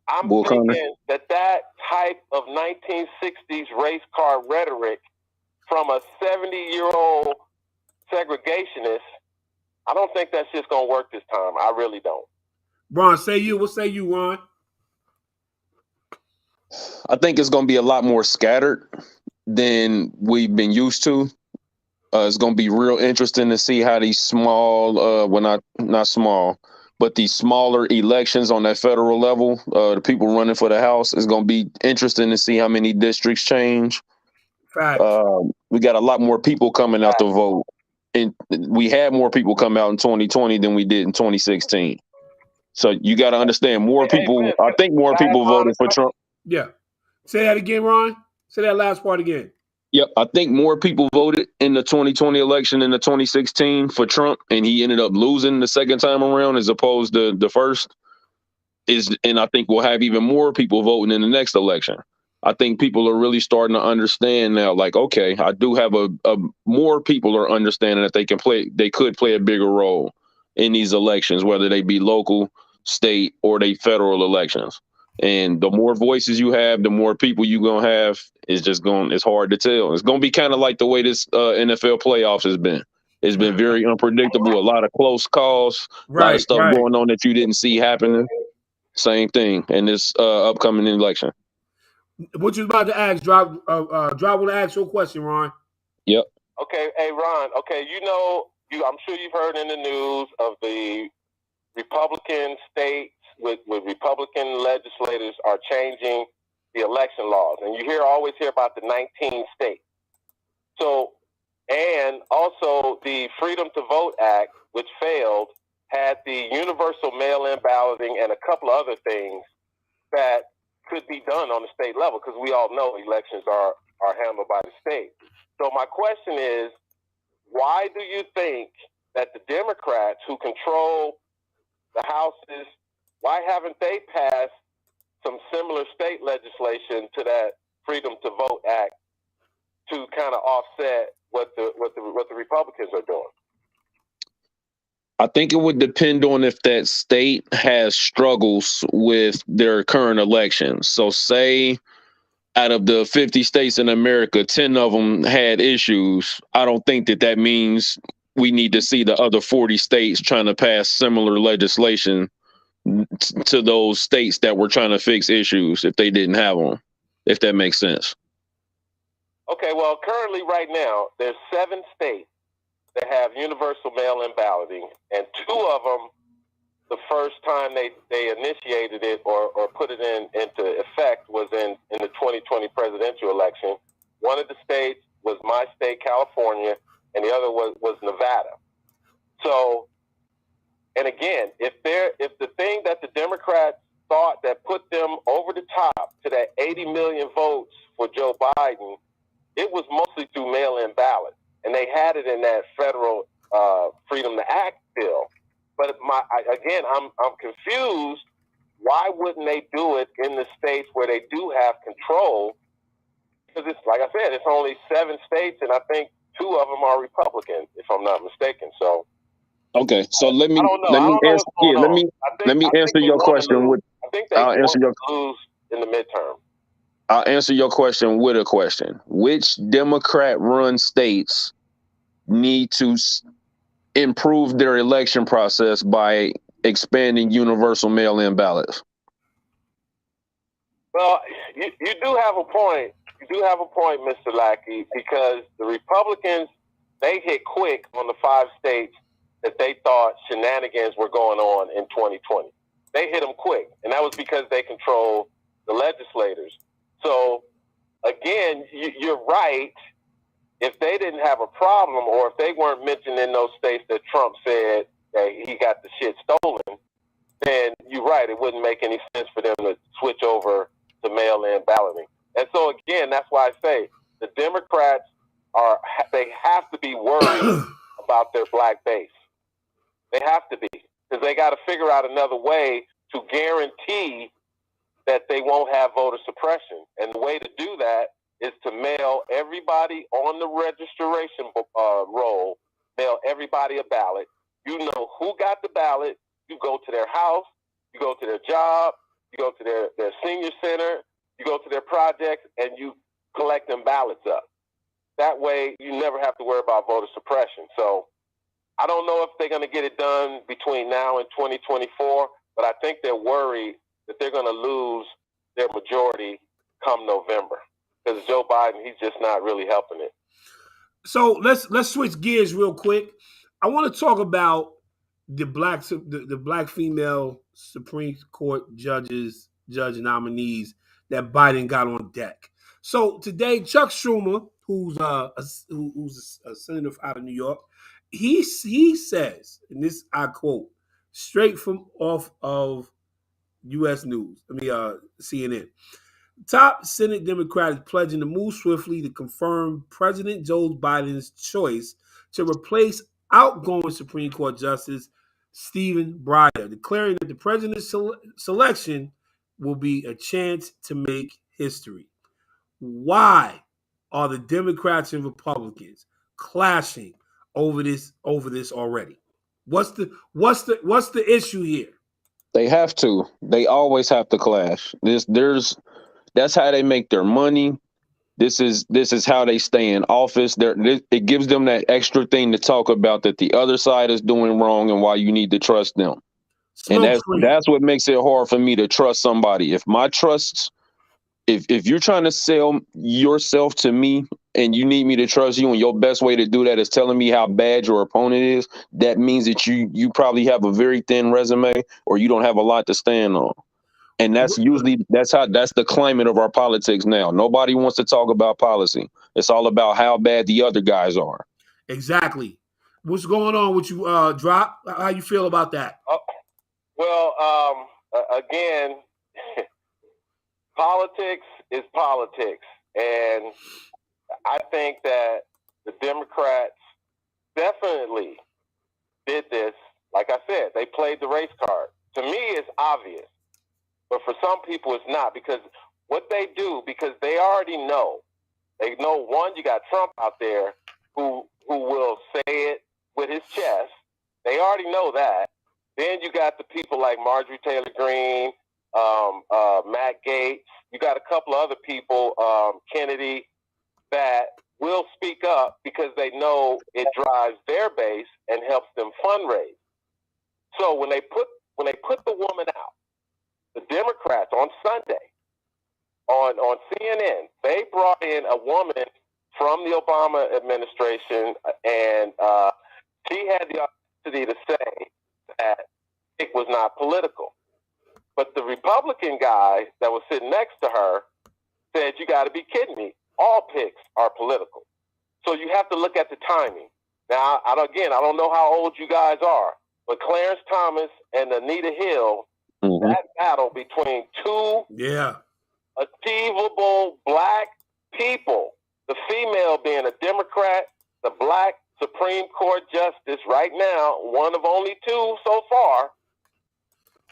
I'm thinking that type of 1960s race card rhetoric from a 70-year-old segregationist, I don't think that's just going to work this time. I really don't. Ron, say you. What say you, Ron? I think it's going to be a lot more scattered than we've been used to. It's going to be real interesting to see how these small, not small, but these smaller elections on that federal level, the people running for the House, is going to be interesting to see how many districts change. Facts. We got a lot more people coming out to vote. And we had more people come out in 2020 than we did in 2016. So you got to understand, more people, I think more people voted for Trump. Yeah. Say that again, Ron. Say that last part again. Yep. I think more people voted in the 2020 election than the 2016 for Trump, and he ended up losing the second time around as opposed to the first. And I think we'll have even more people voting in the next election. I think people are really starting to understand now, like, okay, I do have a more people are understanding that they could play a bigger role in these elections, whether they be local, state, or they federal elections. And the more voices you have, the more people you're going to have. It's hard to tell. It's going to be kind of like the way this NFL playoffs has been. It's been very unpredictable, a lot of close calls, a lot of stuff going on that you didn't see happening. Same thing in this upcoming election. What you was about to ask, Drop want to ask you a question, Ron. Yep. Okay, hey Ron. Okay, I'm sure you've heard in the news of the Republican states with Republican legislators are changing the election laws, and you always hear about the 19 states. So, and also the Freedom to Vote Act, which failed, had the universal mail-in balloting and a couple of other things that could be done on the state level, because we all know elections are handled by the state. So my question is, why do you think that the Democrats who control the houses, why haven't they passed some similar state legislation to that Freedom to Vote Act to kind of offset what the Republicans are doing? I think it would depend on if that state has struggles with their current elections. So say out of the 50 states in America, 10 of them had issues. I don't think that means we need to see the other 40 states trying to pass similar legislation to those states that were trying to fix issues if they didn't have them, if that makes sense. Okay, well, currently right now, there's 7 states that have universal mail-in balloting, and 2 of them, the first time they initiated it or put it into effect was in the 2020 presidential election. One of the states was my state, California, and the other was Nevada. So, and again, if the thing that the Democrats thought that put them over the top to that 80 million votes for Joe Biden, it was mostly through mail-in ballots. And they had it in that federal Freedom to Act bill. But I'm confused. Why wouldn't they do it in the states where they do have control? Because it's, like I said, it's only 7 states, and I think 2 of them are Republican, if I'm not mistaken. So okay, so let me answer your question. I think they want to lose in the midterm. I'll answer your question with a question. Which Democrat-run states need to improve their election process by expanding universal mail-in ballots? Well, you do have a point. You do have a point, Mr. Lackey, because the Republicans, they hit quick on the 5 states that they thought shenanigans were going on in 2020. They hit them quick, and that was because they control the legislators. So, again, you're right. If they didn't have a problem, or if they weren't mentioned in those states that Trump said that he got the shit stolen, then you're right. It wouldn't make any sense for them to switch over to mail-in balloting. And so, again, that's why I say the Democrats they have to be worried about their black base. They have to be, because they got to figure out another way to guarantee that they won't have voter suppression. And the way to do that is to mail everybody on the registration roll, mail everybody a ballot. You know who got the ballot. You go to their house, you go to their job, you go to their senior center, you go to their projects, and you collect them ballots up. That way, you never have to worry about voter suppression. So I don't know if they're going to get it done between now and 2024, but I think they're worried that they're going to lose their majority come November, because Joe Biden, he's just not really helping it. So let's switch gears real quick. I want to talk about the black female Supreme Court judge nominees that Biden got on deck. So today, Chuck Schumer, who's a senator out of New York, he says, and this I quote straight from off of U.S. News, CNN. Top Senate Democrat is pledging to move swiftly to confirm President Joe Biden's choice to replace outgoing Supreme Court Justice Stephen Breyer, declaring that the president's selection will be a chance to make history. Why are the Democrats and Republicans clashing over this already? What's the issue here? They have to. They always have to clash. That's how they make their money. This is how they stay in office. It gives them that extra thing to talk about that the other side is doing wrong and why you need to trust them. And that's what makes it hard for me to trust somebody. If you're trying to sell yourself to me and you need me to trust you, and your best way to do that is telling me how bad your opponent is, that means that you probably have a very thin resume, or you don't have a lot to stand on. And that's the climate of our politics now. Nobody wants to talk about policy. It's all about how bad the other guys are. Exactly. What's going on with you, Drop? How you feel about that? Well, again, politics is politics. And I think that the Democrats definitely did this. Like I said, they played the race card. To me, it's obvious. But for some people, it's not. Because what they do, because they already know. They know, one, you got Trump out there who will say it with his chest. They already know that. Then you got the people like Marjorie Taylor Greene, Matt Gaetz. You got a couple of other people, Kennedy, that will speak up because they know it drives their base and helps them fundraise. So when they put the woman out, the Democrats on Sunday on CNN, they brought in a woman from the Obama administration, and she had the opportunity to say that it was not political. But the Republican guy that was sitting next to her said, "You got to be kidding me. All picks are political." So you have to look at the timing. Now, I don't know how old you guys are, but Clarence Thomas and Anita Hill, that battle between two achievable black people, the female being a Democrat, the black Supreme Court justice right now, one of only two so far,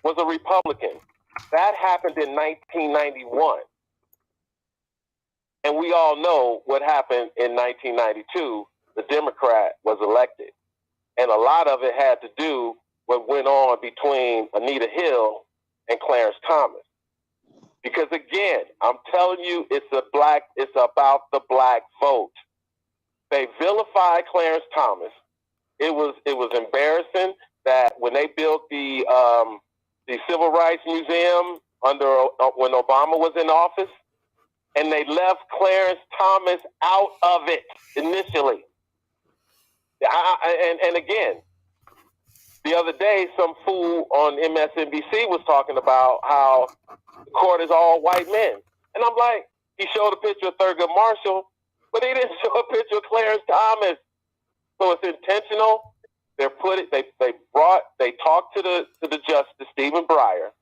was a Republican. That happened in 1991. And we all know what happened in 1992. The Democrat was elected. And a lot of it had to do with what went on between Anita Hill and Clarence Thomas. Because again, I'm telling you, it's about the black vote. They vilified Clarence Thomas. It was embarrassing that when they built the Civil Rights Museum when Obama was in office, and they left Clarence Thomas out of it initially. And again, the other day, some fool on MSNBC was talking about how the court is all white men. And I'm like, he showed a picture of Thurgood Marshall, but he didn't show a picture of Clarence Thomas. So it's intentional. They talked to the justice, Stephen Breyer.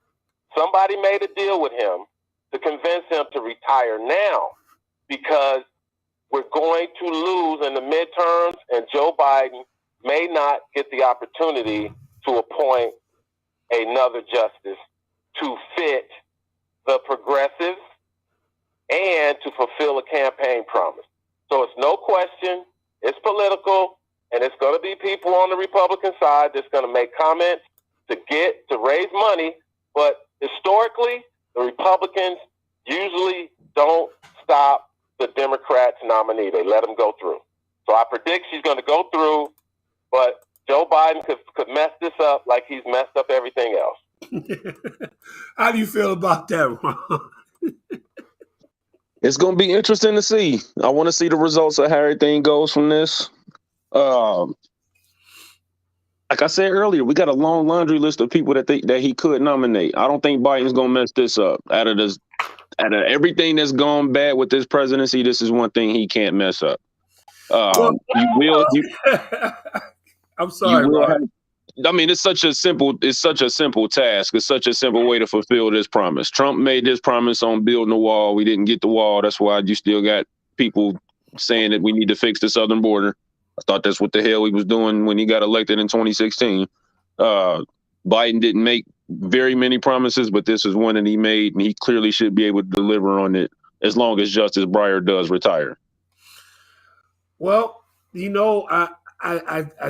Somebody made a deal with him to convince him to retire now, because we're going to lose in the midterms, and Joe Biden may not get the opportunity to appoint another justice to fit the progressives and to fulfill a campaign promise. So it's no question, it's political, and it's going to be people on the Republican side that's going to make comments to raise money, but historically, the Republicans usually don't stop the Democrats' nominee. They let him go through. So I predict she's going to go through, but Joe Biden could mess this up like he's messed up everything else. How do you feel about that, Ron? It's going to be interesting to see. I want to see the results of how everything goes from this. Like I said earlier, we got a long laundry list of people that he could nominate. I don't think Biden's going to mess this up. Out of everything that's gone bad with this presidency, this is one thing he can't mess up. I'm sorry, Ron. I mean, it's such a simple task. It's such a simple way to fulfill this promise. Trump made this promise on building a wall. We didn't get the wall. That's why you still got people saying that we need to fix the southern border. I thought that's what the hell he was doing when he got elected in 2016. Biden didn't make very many promises, but this is one that he made, and he clearly should be able to deliver on it as long as Justice Breyer does retire. Well, I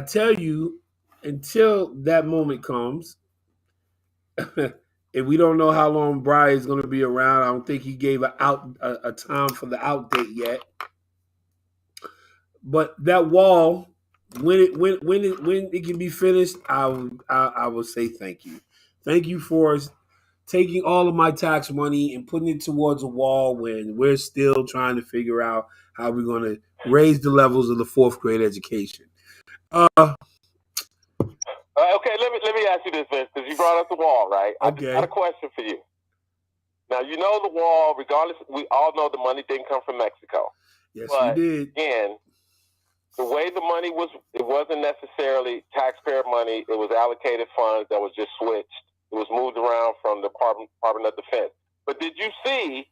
tell you, until that moment comes, if we don't know how long Breyer is going to be around, I don't think he gave a time for the out date yet. But that wall, when it can be finished, I will say thank you. Thank you for taking all of my tax money and putting it towards a wall when we're still trying to figure out how we're going to raise the levels of the fourth grade education. Okay, let me ask you this, Vince, because you brought up the wall, right? Okay. I got a question for you. Now, you know the wall, regardless, we all know the money didn't come from Mexico. Yes, but we did. Again, the way the money was, it wasn't necessarily taxpayer money. It was allocated funds that was just switched. It was moved around from the Department of Defense. But did you see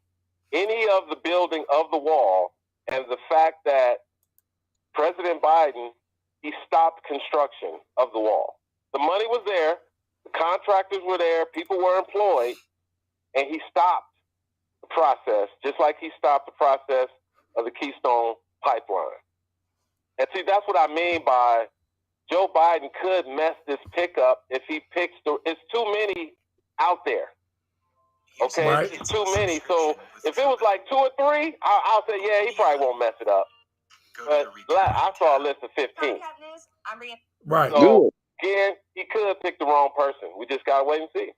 any of the building of the wall and the fact that President Biden, he stopped construction of the wall? The money was there, the contractors were there, people were employed, and he stopped the process, just like he stopped the process of the Keystone Pipeline. And see, that's what I mean by Joe Biden could mess this pickup if he picks it's too many out there. Okay, right. It's too many. So if it was like 2 or 3, I'll say, yeah, he probably won't mess it up. But I saw a list of 15. Right. So again, he could pick the wrong person. We just gotta wait and see.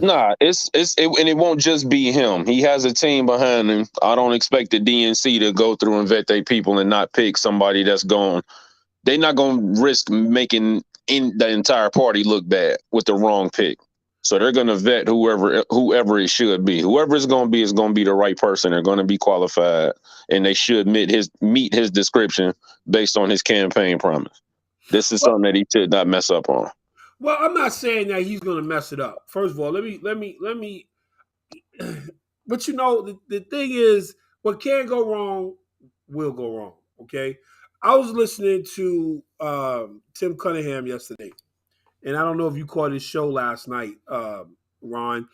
Nah, and it won't just be him. He has a team behind him. I don't expect the DNC to go through and vet their people and not pick somebody that's going. They're not going to risk making the entire party look bad with the wrong pick. So they're going to vet whoever it should be. Whoever it's going to be is going to be the right person. They're going to be qualified, and they should meet his description based on his campaign promise. This is something that he should not mess up on. Well, I'm not saying that he's going to mess it up. First of all, let me. But you know, the thing is, what can go wrong will go wrong. Okay, I was listening to Tim Cunningham yesterday, and I don't know if you caught his show last night, Ron,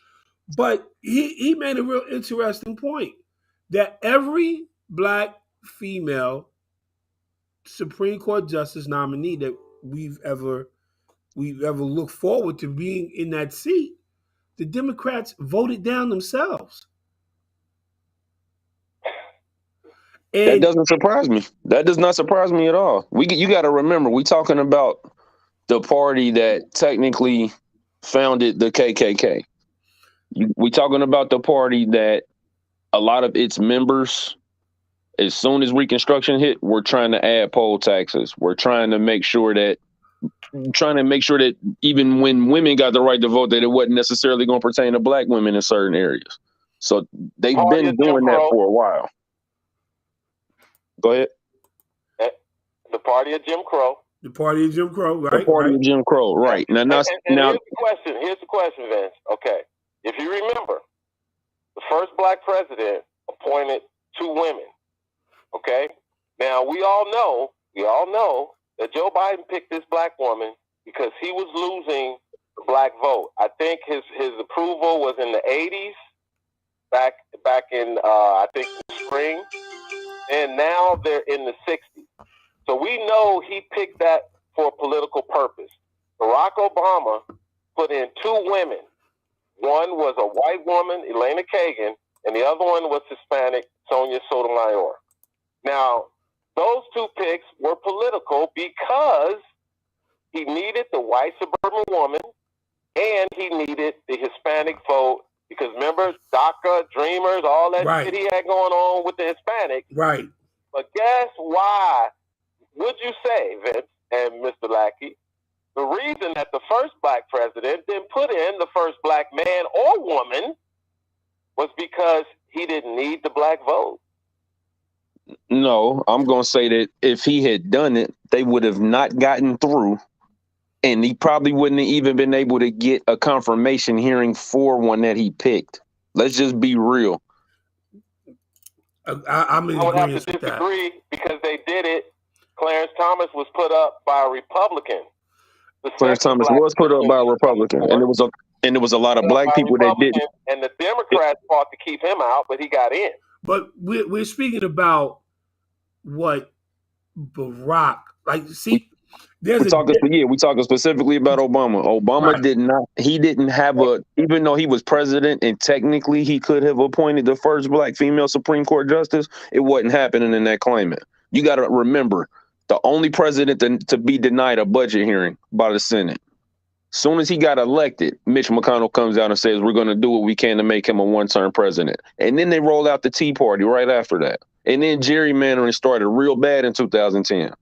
but he made a real interesting point that every black female Supreme Court justice nominee that we've ever looked forward to being in that seat, the Democrats voted down themselves. And that doesn't surprise me. That does not surprise me at all. You got to remember, we're talking about the party that technically founded the KKK. We're talking about the party that a lot of its members, as soon as Reconstruction hit, were trying to add poll taxes. We're trying to make sure that even when women got the right to vote, that it wasn't necessarily going to pertain to black women in certain areas. So they've been doing that for a while. Go ahead. The party of Jim Crow. The party of Jim Crow, right? The party of Jim Crow, right. Now, here's the question, Vince. Okay. If you remember, the first black president appointed 2 women. Okay? Now, we all know that Joe Biden picked this black woman because he was losing the black vote. I think his approval was in the 80s, back in, I think, the spring. And now they're in the 60s. So we know he picked that for a political purpose. Barack Obama put in 2 women. One was a white woman, Elena Kagan, and the other one was Hispanic, Sonia Sotomayor. Now, those 2 picks were political because he needed the white suburban woman and he needed the Hispanic vote because remember, DACA, Dreamers, all that shit he had going on with the Hispanics. Right. But guess why? Would you say, Vince and Mr. Lackey, the reason that the first black president didn't put in the first black man or woman was because he didn't need the black vote? No, I'm going to say that if he had done it, they would have not gotten through, and he probably wouldn't have even been able to get a confirmation hearing for one that he picked. Let's just be real. I'm in I would have to agreement with disagree because they did it. Clarence Thomas was put up by a Republican. Clarence Thomas was put up by a Republican, and there was a lot of black people that didn't. And the Democrats fought to keep him out, but he got in. But we're speaking about what Barack, like, see, we're talking specifically about Obama. Obama didn't have even though he was president and technically he could have appointed the first black female Supreme Court justice, it wasn't happening in that climate. You got to remember, the only president to be denied a budget hearing by the Senate. Soon as he got elected, Mitch McConnell comes out and says, we're going to do what we can to make him a one-term president. And then they roll out the Tea Party right after that. And then gerrymandering started real bad in 2010.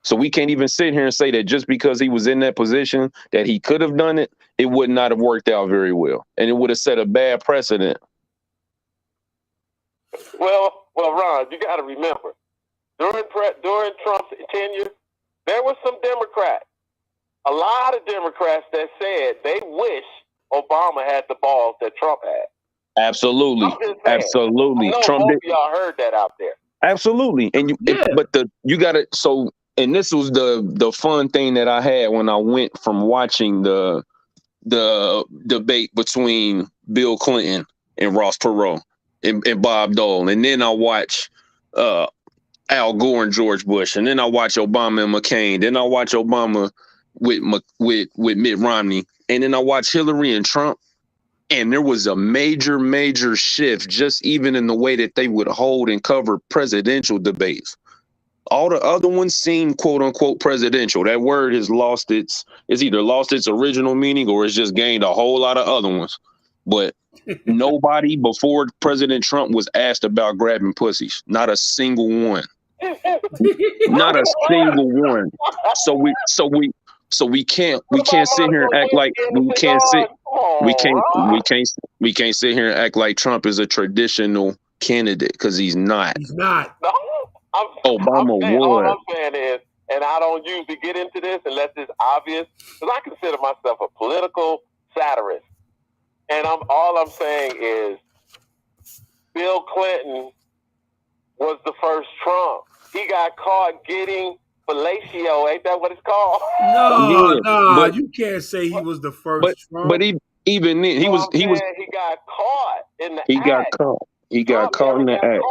So we can't even sit here and say that just because he was in that position that he could have done it, it would not have worked out very well. And it would have set a bad precedent. Well, Ron, you got to remember, during Trump's tenure, there were some Democrats, a lot of Democrats that said they wish Obama had the balls that Trump had. Absolutely. Absolutely. I know Trump most did. of y'all heard that out there. Absolutely. And you got it. So, and this was the fun thing that I had when I went from watching the debate between Bill Clinton and Ross Perot and Bob Dole. And then I watch Al Gore and George Bush. And then I watch Obama and McCain. Then I watch Obama with Mitt Romney. And then I watch Hillary and Trump. And there was a major shift just even in the way that they would hold and cover presidential debates. All the other ones seem quote unquote presidential. That word has it's either lost its original meaning or it's just gained a whole lot of other ones. But nobody before President Trump was asked about grabbing pussies. Not a single one. Not a single one. So we can't sit here and act like we can't sit here and act like Trump is a traditional candidate because he's not. He's not. No, Obama was. All I'm saying is, and I don't usually get into this unless it's obvious, because I consider myself a political satirist. And all I'm saying is Bill Clinton was the first Trump. He got caught getting fellatio. Ain't that what it's called? No, you can't say he was the first Trump. But even then, he got caught in the act. He got caught in the act.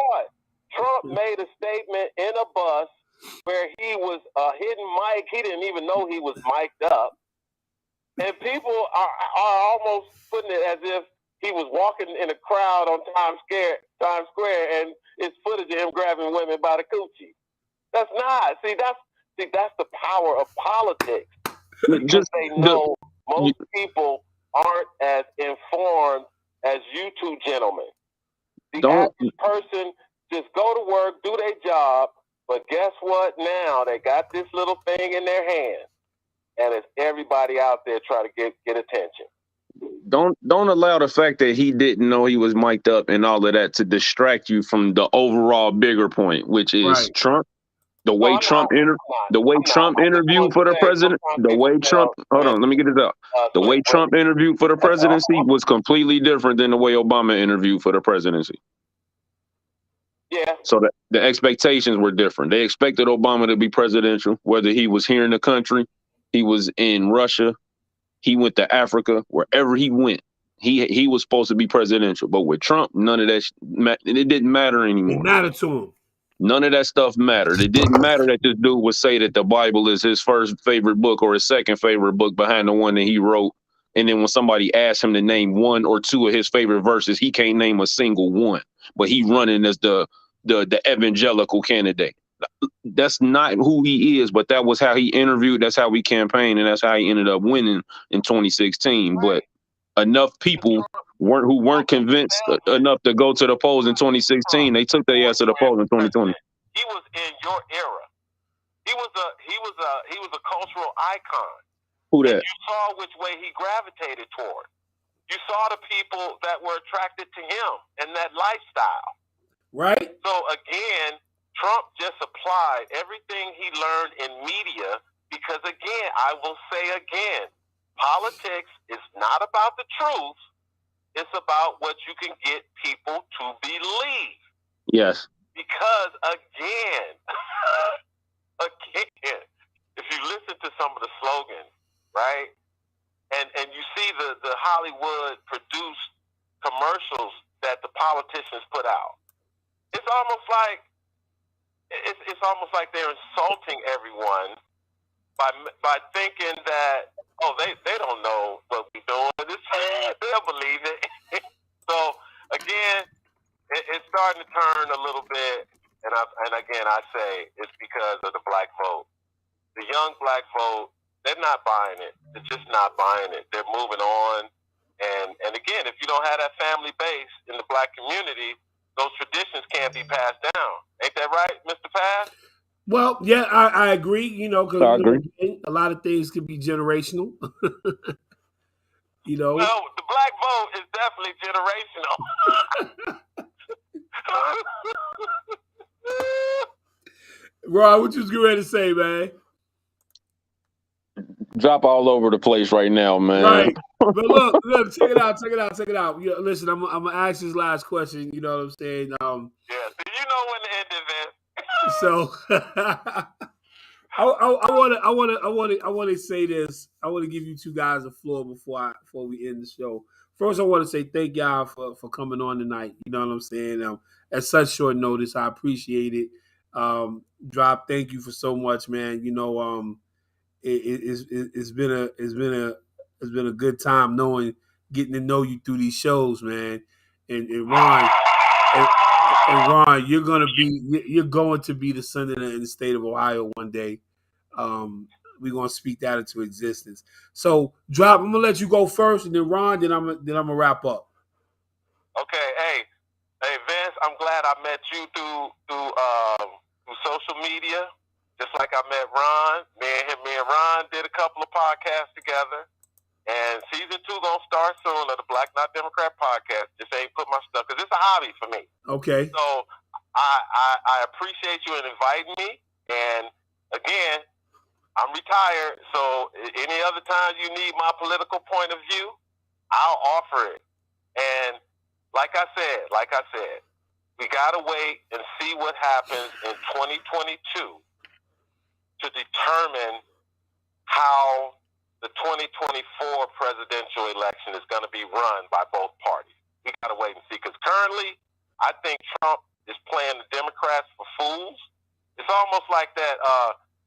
Trump made a statement in a bus where he was hidden mic. He didn't even know he was mic'd up. And people are almost putting it as if he was walking in a crowd on Times Square, and it's footage of him grabbing women by the coochie. That's not. That's the power of politics. Because they know most people aren't as informed as you two gentlemen. The average person just go to work, do their job, but guess what? Now they got this little thing in their hand, and it's everybody out there trying to get attention. Don't allow the fact that he didn't know he was mic'd up and all of that to distract you from the overall bigger point, which is Trump. The way Trump interviewed for the president. The way Trump. Hold on, let me get this out. The way Trump interviewed for the presidency was completely different than the way Obama interviewed for the presidency. Yeah. So the expectations were different. They expected Obama to be presidential, whether he was here in the country, he was in Russia, he went to Africa, wherever he went, he was supposed to be presidential. But with Trump, none of that, it didn't matter anymore. It mattered to him. None of that stuff mattered. It didn't matter that this dude would say that the Bible is his first favorite book or his second favorite book behind the one that he wrote. And then when somebody asked him to name one or two of his favorite verses, he can't name a single one. But he running as the evangelical candidate. That's not who he is, but that was how he interviewed. That's how he campaigned, and that's how he ended up winning in 2016. But enough people weren't convinced enough to go to the polls in 2016. They took their ass to the polls in 2020. He was in your era. He was a cultural icon. Who that? And you saw which way he gravitated toward. You saw the people that were attracted to him and that lifestyle. Right. So again, Trump just applied everything he learned in media because, again, I will say again, politics is not about the truth. It's about what you can get people to believe. Yes. Because again, if you listen to some of the slogans, right, and you see the Hollywood produced commercials that the politicians put out, it's almost like they're insulting everyone by thinking that, oh, they don't know what we're doing. They'll believe it. So again, it's starting to turn a little bit, and again I say it's because of the black vote. The young black vote, they're not buying it. They're just not buying it. They're moving on, and again, if you don't have that family base in the black community, those traditions can't be passed down. Ain't that right, Mr. Pass? Well, yeah, I agree. Because a lot of things can be generational. Well, the black vote is definitely generational. Ron, what you was getting ready to say, man? Drop all over the place right now, man. Right. But look, check it out. Yeah, listen, I'm gonna ask this last question. You know what I'm saying? Yeah, so you know when to end it, Vince. So I want to say this. I want to give you two guys the floor before we end the show. First, I want to say thank y'all for coming on tonight. You know what I'm saying? At such short notice, I appreciate it. Drop, thank you for so much, man. You know, it's been a good time getting to know you through these shows, man. And Ron, you're going to be the senator in the state of Ohio one day. We're gonna speak that into existence. So, Drop, I'm gonna let you go first, and then Ron, then I'm gonna wrap up. Okay, hey, Vince, I'm glad I met you through social media. Just like I met Ron, me and Ron did a couple of podcasts together, and season 2 gonna start soon of the Black Not Democrat podcast. Just ain't put my stuff because it's a hobby for me. Okay. So I appreciate you in inviting me, and again, I'm retired, so any other time you need my political point of view, I'll offer it. And like I said, we gotta wait and see what happens in 2022. To determine how the 2024 presidential election is going to be run by both parties. We got to wait and see, because currently, I think Trump is playing the Democrats for fools. It's almost like that,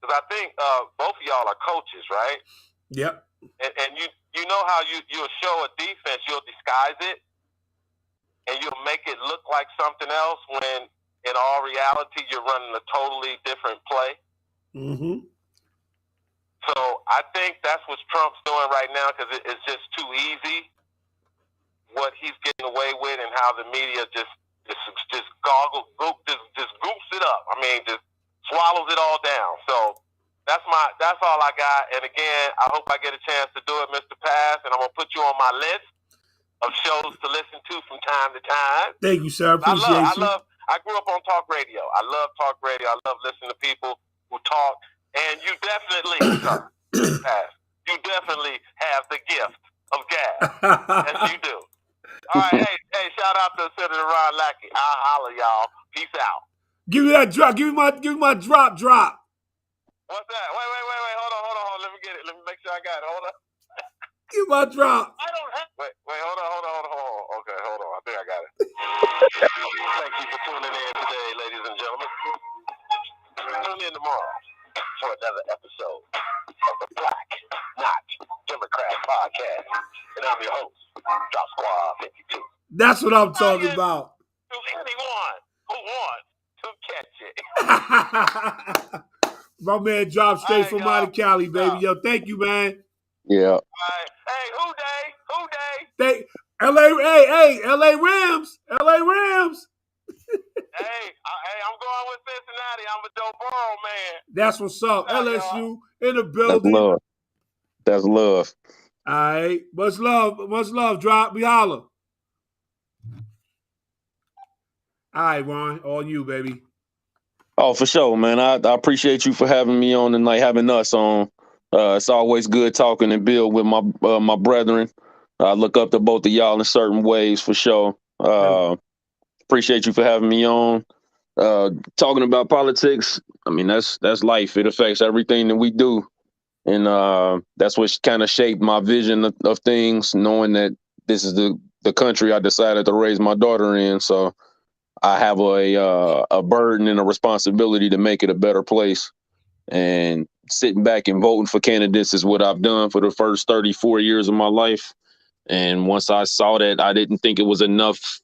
because I think both of y'all are coaches, right? Yep. And you know how you'll show a defense, you'll disguise it, and you'll make it look like something else when, in all reality, you're running a totally different play. Mm-hmm. So I think that's what Trump's doing right now, because it's just too easy what he's getting away with, and how the media just goops it up. I mean, just swallows it all down. So that's all I got. And again, I hope I get a chance to do it, Mr. Pass, and I'm gonna put you on my list of shows to listen to from time to time. Thank you, sir. Appreciate you. I grew up on talk radio. I love talk radio. I love listening to people who talk, and you definitely, sir, you definitely have the gift of gab. Yes, you do. All right, hey, shout out to Senator Ron Lackey. I'll holler, y'all. Peace out. Give me that drop. Give me my drop. What's that? Wait. Hold on. Let me get it. Let me make sure I got it. Hold on. Give my drop. I don't have. Wait. Hold on. Okay, hold on. I think I got it. Thank you for tuning in today, ladies and gentlemen. Tune in tomorrow for another episode of the Black Not Democrat podcast. And I'm your host, Dropsquad 52. That's what I'm talking about. To anyone who wants to catch it. My man Drop straight from out of Cali, baby. Yo, thank you, man. Yeah. All right. Hey, who day? LA Rams. Hey, I'm going with Cincinnati. I'm a Joe Burrow man. That's what's up. LSU in the building. That's love. All right. Much love. Drop. We holler. All right, Ron. All you, baby. Oh, for sure, man. I appreciate you for having me on tonight, having us on. It's always good talking and build with my brethren. I look up to both of y'all in certain ways, for sure. Appreciate you for having me on. Talking about politics, I mean, that's life. It affects everything that we do. And that's what kind of shaped my vision of things, knowing that this is the country I decided to raise my daughter in. So I have a burden and a responsibility to make it a better place. And sitting back and voting for candidates is what I've done for the first 34 years of my life. And once I saw that I didn't think it was enough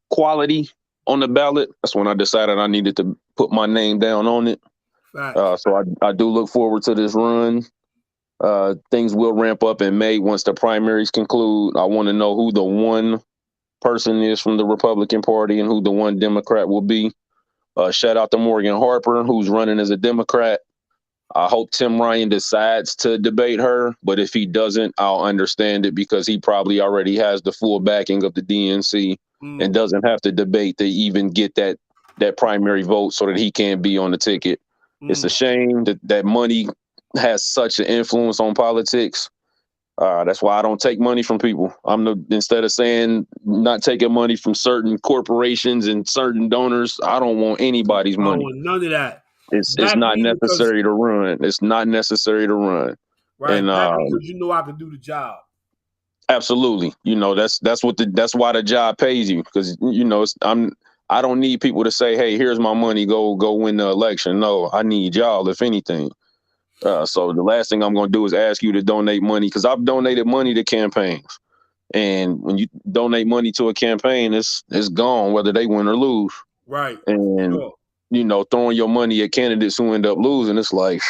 quality on the ballot, that's when I decided I needed to put my name down on it. So I do look forward to this run. Things will ramp up in May once the primaries conclude. I want to know who the one person is from the Republican Party and who the one Democrat will be. Shout out to Morgan Harper, who's running as a Democrat. I hope Tim Ryan decides to debate her, but if he doesn't, I'll understand it, because he probably already has the full backing of the DNC and doesn't have to debate to even get that that primary vote so that he can't be on the ticket. It's a shame that money has such an influence on politics. That's why I don't take money from people. Instead of saying not taking money from certain corporations and certain donors, I don't want anybody's I don't money. want none of that. It's Back not me because necessary to run. It's not necessary to run. right, And back me because you know I can do the job. absolutely, that's why the job pays you, because I don't need people to say, hey, here's my money, go win the election. No, I need y'all, if anything. So the last thing I'm going to do is ask you to donate money, because I've donated money to campaigns. And when you donate money to a campaign, it's gone, whether they win or lose. Right. And, Sure. Throwing your money at candidates who end up losing, it's like,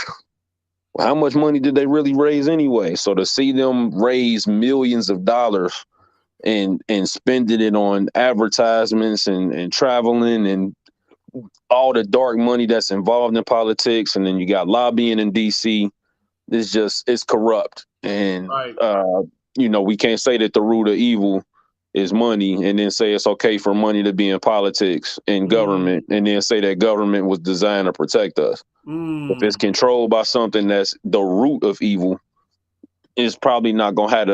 how much money did they really raise anyway? So to see them raise millions of dollars and spending it on advertisements and traveling and all the dark money that's involved in politics, and then you got lobbying in DC, it's corrupt. And Right. we can't say that the root of evil is money and then say it's okay for money to be in politics and government and then say that government was designed to protect us. If it's controlled by something that's the root of evil, it's probably not going to have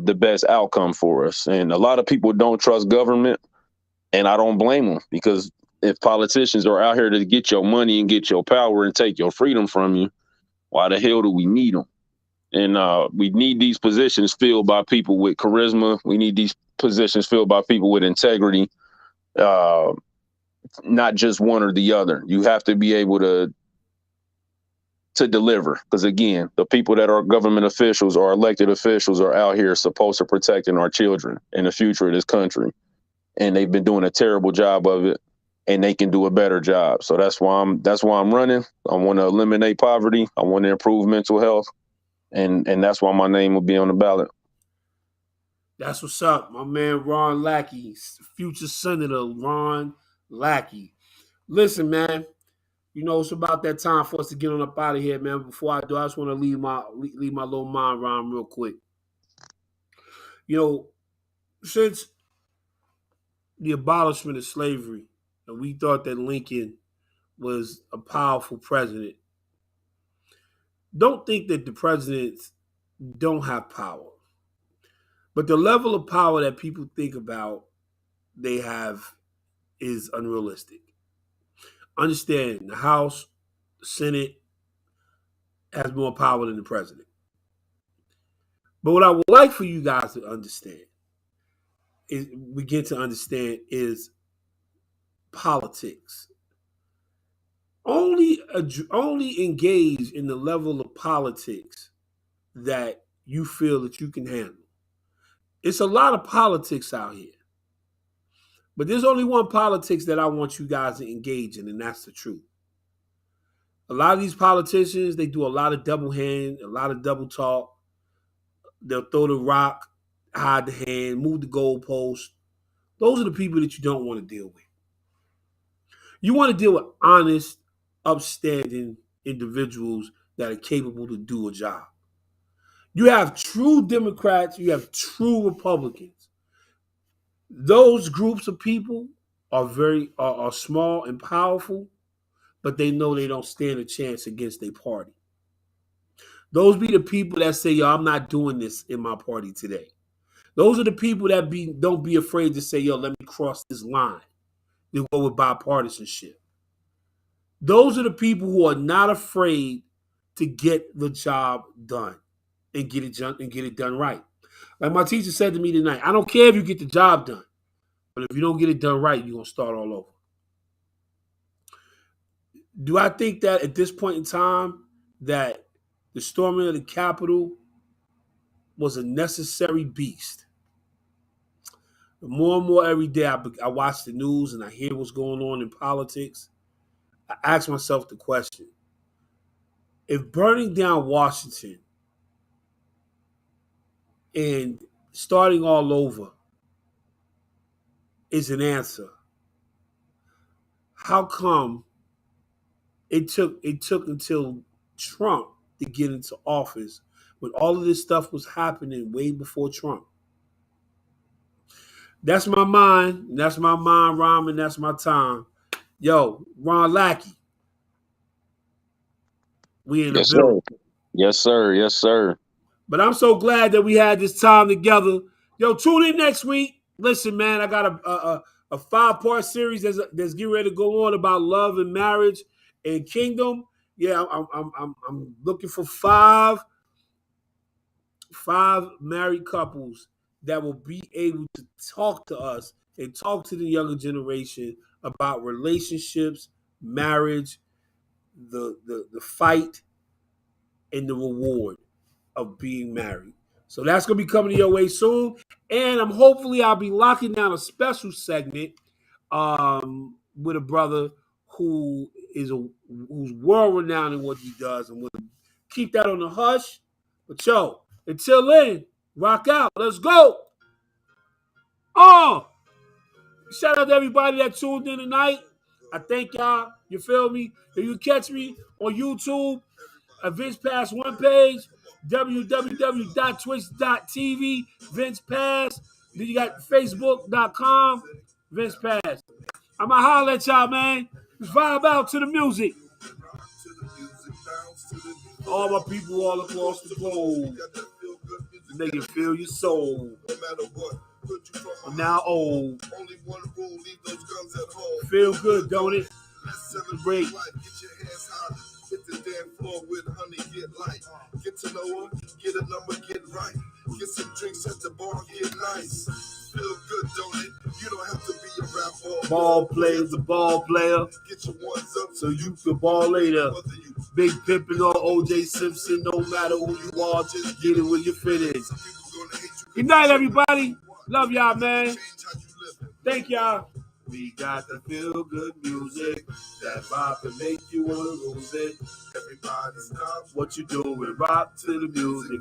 the best outcome for us. And a lot of people don't trust government, and I don't blame them, because if politicians are out here to get your money and get your power and take your freedom from you, why the hell do we need them? And we need these positions filled by people with charisma. We need these positions filled by people with integrity, not just one or the other. You have to be able to deliver, because again, the people that are government officials or elected officials are out here supposed to protecting our children and the future of this country, and they've been doing a terrible job of it, and they can do a better job. So that's why I'm running. I want to eliminate poverty. I want to improve mental health, and that's why my name will be on the ballot. That's what's up, my man Ron Lackey, future Senator Ron Lackey. Listen, man, it's about that time for us to get on up out of here, man. Before I do, I just want to leave my little mind rhyme real quick. Since the abolishment of slavery, and we thought that Lincoln was a powerful president, don't think that the presidents don't have power. But the level of power that people think about they have is unrealistic. Understand, the House, the Senate has more power than the president. But what I would like for you guys to understand is politics. Only engage in the level of politics that you feel that you can handle. It's a lot of politics out here. But there's only one politics that I want you guys to engage in, and that's the truth. A lot of these politicians, they do a lot of double hand, a lot of double talk. They'll throw the rock, hide the hand, move the goalpost. Those are the people that you don't want to deal with. You want to deal with honest, upstanding individuals that are capable to do a job. You have true Democrats, you have true Republicans. Those groups of people are small and powerful, but they know they don't stand a chance against their party. Those be the people that say, yo, I'm not doing this in my party today. Those are the people that don't be afraid to say, yo, let me cross this line. They go with bipartisanship. Those are the people who are not afraid to get the job done and get it done right. Like my teacher said to me tonight, I don't care if you get the job done, but if you don't get it done right, you're going to start all over. Do I think that at this point in time that the storming of the Capitol was a necessary beast? More and more every day I watch the news and I hear what's going on in politics. I ask myself the question, if burning down Washington and starting all over is an answer, how come it took until Trump to get into office when all of this stuff was happening way before Trump? That's my mind, and that's my mind rhyme, and that's my time. Yo, Ron Lackey, we in the Yes, sir. building. Yes, sir. Yes, sir. But I'm so glad that we had this time together. Yo, tune in next week. Listen, man, I got a 5-part series that's getting ready to go on about love and marriage and kingdom. Yeah, I'm looking for five married couples that will be able to talk to us and talk to the younger generation about relationships, marriage, the fight, and the reward of being married. So that's gonna be coming your way soon, and I'll be locking down a special segment with a brother who's world renowned in what he does, and we'll keep that on the hush. But yo, until then, rock out. Let's go. Oh, shout out to everybody that tuned in tonight. I thank y'all. You feel me? If you catch me on YouTube, Vince Pass one page, www.twitch.tv, Vince Pass. Then you got Facebook.com, Vince Pass. I'm going to holler at y'all, man. Let's vibe out to the music. All my people all across the globe. Make it feel your soul. I'm now old. Feel good, don't it? Celebrate. Hit the damn floor with honey, get light. Get to know her, get a number, get right. Get some drinks at the bar, get nice. Feel good, don't it? You don't have to be a rap ball player's a ball player. Get your ones up so you can ball later. Big Pimpin' or OJ Simpson, no matter who you are, just get it where you fit in. Good night, everybody. Love y'all, man. Thank y'all. We got the feel good music that vibe can make you wanna lose it. Everybody stop what you doing, rock to the music.